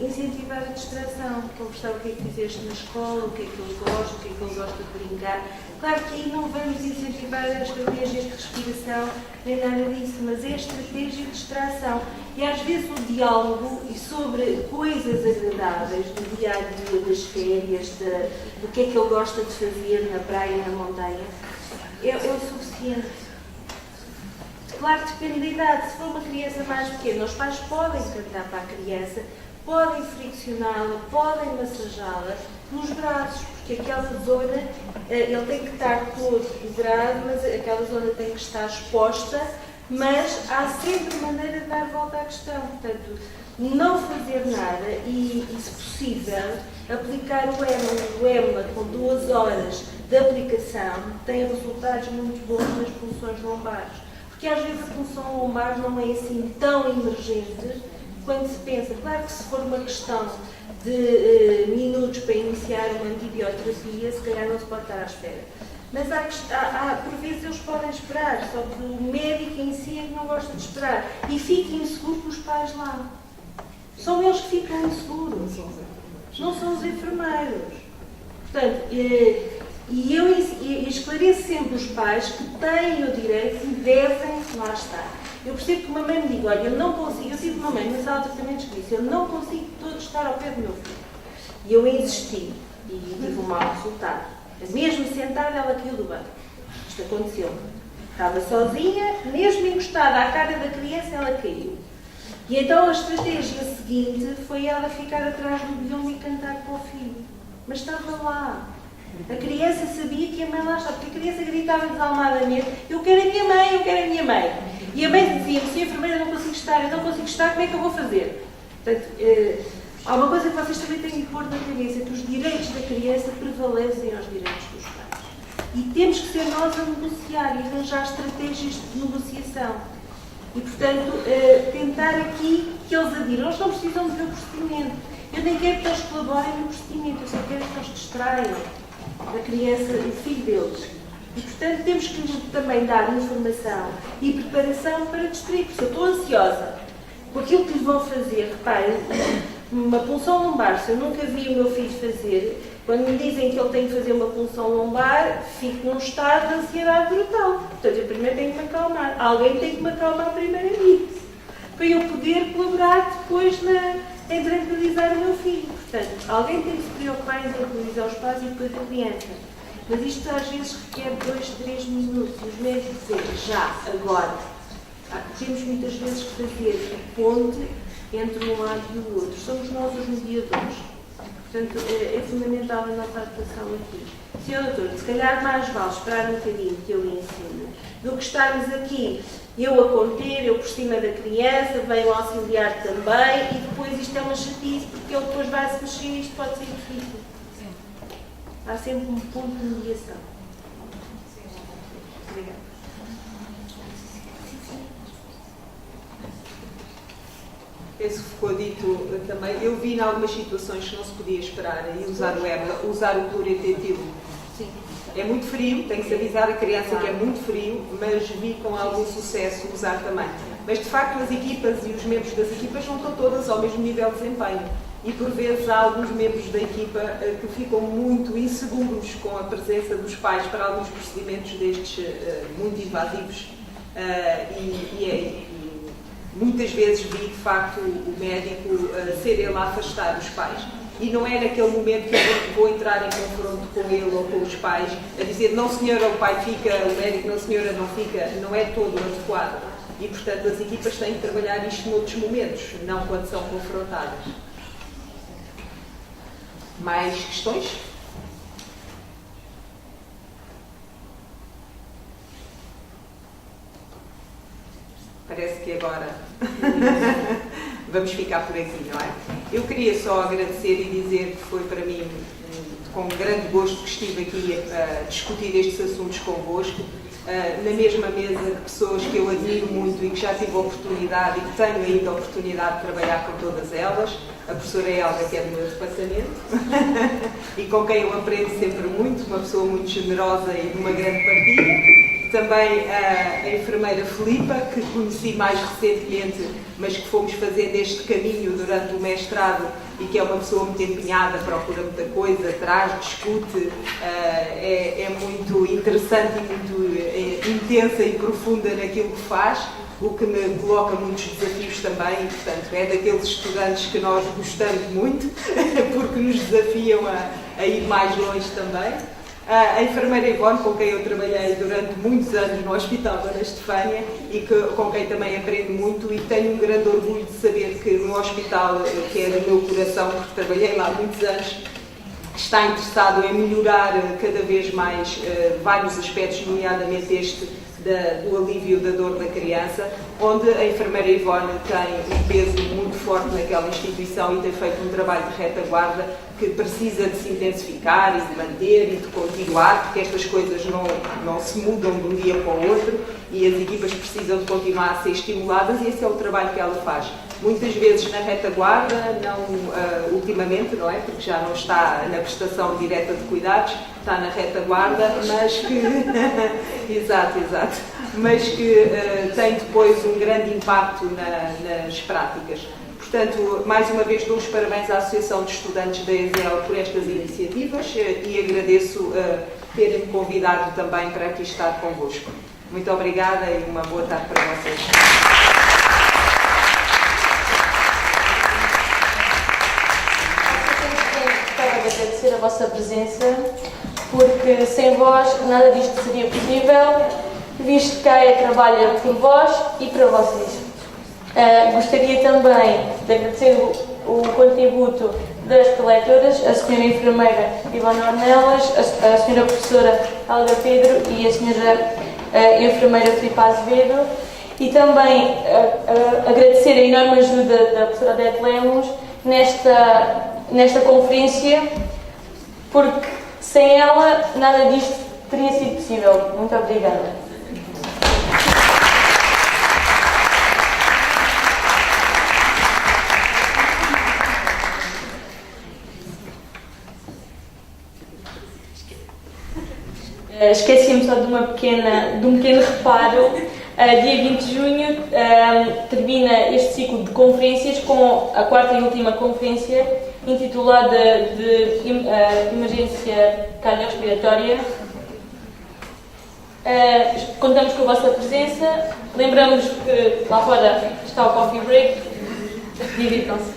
incentivar a distração, conversar o que é que fizeste na escola, o que é que ele gosta, o que é que ele gosta de brincar. Claro que aí não vamos incentivar as estratégias de respiração, nem nada disso, mas é a estratégia de distração. E às vezes o diálogo e sobre coisas agradáveis do dia a dia, das férias, do que é que ele gosta de fazer na praia e na montanha, é o suficiente. Claro que depende da idade. Se for uma criança mais pequena, os pais podem cantar para a criança, podem friccioná-la, podem massajá-la nos braços, porque aquela zona, ele tem que estar todo dobrado, mas aquela zona tem que estar exposta, mas há sempre maneira de dar volta à questão. Portanto, não fazer nada e, se possível, aplicar o EMLA com 2 horas de aplicação tem resultados muito bons nas punções lombares. Porque às vezes a punção lombar não é assim tão emergente quando se pensa. Claro que se for uma questão de minutos para iniciar uma antibioterapia, se calhar não se pode estar à espera. Mas por vezes eles podem esperar, só que o médico em si é que não gosta de esperar. E fica inseguro com os pais lá. São eles que ficam inseguros, não são os enfermeiros. Portanto, e eu esclareço sempre os pais que têm o direito e devem lá estar. Eu percebo que uma mãe me diga, olha, eu não consigo, eu tive uma mãe na sala de tratamentos que disse, eu não consigo todo estar ao pé do meu filho. E eu insisti e tive um mau resultado. Mesmo sentada, ela caiu do banco. Isto aconteceu. Estava sozinha, mesmo encostada à cara da criança, ela caiu. E então a estratégia seguinte foi ela ficar atrás do biombo e cantar para o filho. Mas estava lá. A criança sabia que a mãe lá estava, porque a criança gritava desalmadamente, eu quero a minha mãe, eu quero a minha mãe. E a mãe dizia-me, se a enfermeira não consigo estar, eu não consigo estar, como é que eu vou fazer? Portanto, há uma coisa que vocês também têm de pôr na cabeça, que os direitos da criança prevalecem aos direitos dos pais. E temos que ser nós a negociar e arranjar estratégias de negociação. E, portanto, tentar aqui que eles adiram. Eles não precisam de ver o procedimento. Eu nem quero que eles colaborem no procedimento, eu só quero que eles distraiam a criança, o filho deles. E, portanto, temos que lhes também dar informação e preparação para distrair. Porque se eu estou ansiosa com aquilo que lhes vão fazer, reparem, uma punção lombar, se eu nunca vi o meu filho fazer, quando me dizem que ele tem que fazer uma punção lombar, fico num estado de ansiedade brutal. Portanto, eu primeiro tenho que me acalmar. Alguém tem que me acalmar primeiro a mim, para eu poder colaborar depois em tranquilizar o meu filho. Portanto, alguém tem que se preocupar em tranquilizar os pais e depois a criança. Mas isto às vezes requer 2, 3 minutos. Os médicos dizem, já, agora. Temos muitas vezes que fazer a ponte entre um lado e o outro. Somos nós os mediadores. Portanto, é fundamental a nossa atuação aqui. Senhor doutor, se calhar mais vale esperar um bocadinho que eu lhe ensine, do que estarmos aqui, eu a conter, eu por cima da criança, venho auxiliar também, e depois isto é uma chatice, porque ele depois vai se mexer e isto pode ser difícil. Há sempre um ponto de mediação. Obrigada. Penso que ficou dito também. Eu vi em algumas situações que não se podia esperar e usar o EBLA, usar o cloretetilo. Sim. É muito frio, tem que se avisar a criança que é muito frio, mas vi com algum sucesso usar também. Mas de facto as equipas e os membros das equipas não estão todas ao mesmo nível de desempenho. E por vezes há alguns membros da equipa que ficam muito inseguros com a presença dos pais para alguns procedimentos destes muito invasivos. Muitas vezes vi, de facto, o médico ser ele a afastar os pais. E não é naquele momento que eu vou entrar em confronto com ele ou com os pais, a dizer, não senhora, o pai fica, o médico, não senhora, não fica. Não é todo adequado. E, portanto, as equipas têm que trabalhar isto noutros momentos, não quando são confrontadas. Mais questões? Parece que agora vamos ficar por aqui, não é? Eu queria só agradecer e dizer que foi para mim com grande gosto que estive aqui a discutir estes assuntos convosco, na mesma mesa de pessoas que eu admiro muito e que já tive a oportunidade e que tenho ainda a oportunidade de trabalhar com todas elas, a professora Elga, que é do meu departamento, e com quem eu aprendo sempre muito, uma pessoa muito generosa e de uma grande partilha. Também a enfermeira Filipa, que conheci mais recentemente, mas que fomos fazendo este caminho durante o mestrado e que é uma pessoa muito empenhada, procura muita coisa, traz, discute, é muito interessante e muito intensa e profunda naquilo que faz, o que me coloca muitos desafios também, portanto, é daqueles estudantes que nós gostamos muito, porque nos desafiam a ir mais longe também. A enfermeira Ivone, com quem eu trabalhei durante muitos anos no Hospital Dona Estefânia e com quem também aprendo muito, e tenho um grande orgulho de saber que no hospital, que é do meu coração, porque trabalhei lá há muitos anos, está interessado em melhorar cada vez mais vários aspectos, nomeadamente este do alívio da dor da criança, onde a enfermeira Ivone tem um peso muito forte naquela instituição e tem feito um trabalho de retaguarda que precisa de se intensificar e de manter e de continuar, porque estas coisas não se mudam de um dia para o outro e as equipas precisam de continuar a ser estimuladas, e esse é o trabalho que ela faz. Muitas vezes na retaguarda, não ultimamente, não é? Porque já não está na prestação direta de cuidados, está na retaguarda, mas que exato, mas que tem depois um grande impacto nas práticas. Portanto, mais uma vez dou os parabéns à Associação de Estudantes da ESEL por estas iniciativas e agradeço terem-me convidado também para aqui estar convosco. Muito obrigada e uma boa tarde para vocês. Quero agradecer a vossa presença, porque sem vós nada disto seria possível, visto que a AE trabalha por vós e para vocês. Gostaria também de agradecer o contributo das preletoras, a senhora enfermeira Ivana Ornelas, a senhora professora Alga Pedro e a senhora enfermeira Filipe Azevedo, e também agradecer a enorme ajuda da professora Odete Lemos nesta conferência, porque sem ela nada disto teria sido possível. Muito obrigada. Esqueci-me só de um pequeno reparo. Dia 20 de junho termina este ciclo de conferências com a quarta e última conferência intitulada de Emergência Cardiorrespiratória. Contamos com a vossa presença. Lembramos que lá fora está o coffee break. Divirtam-se.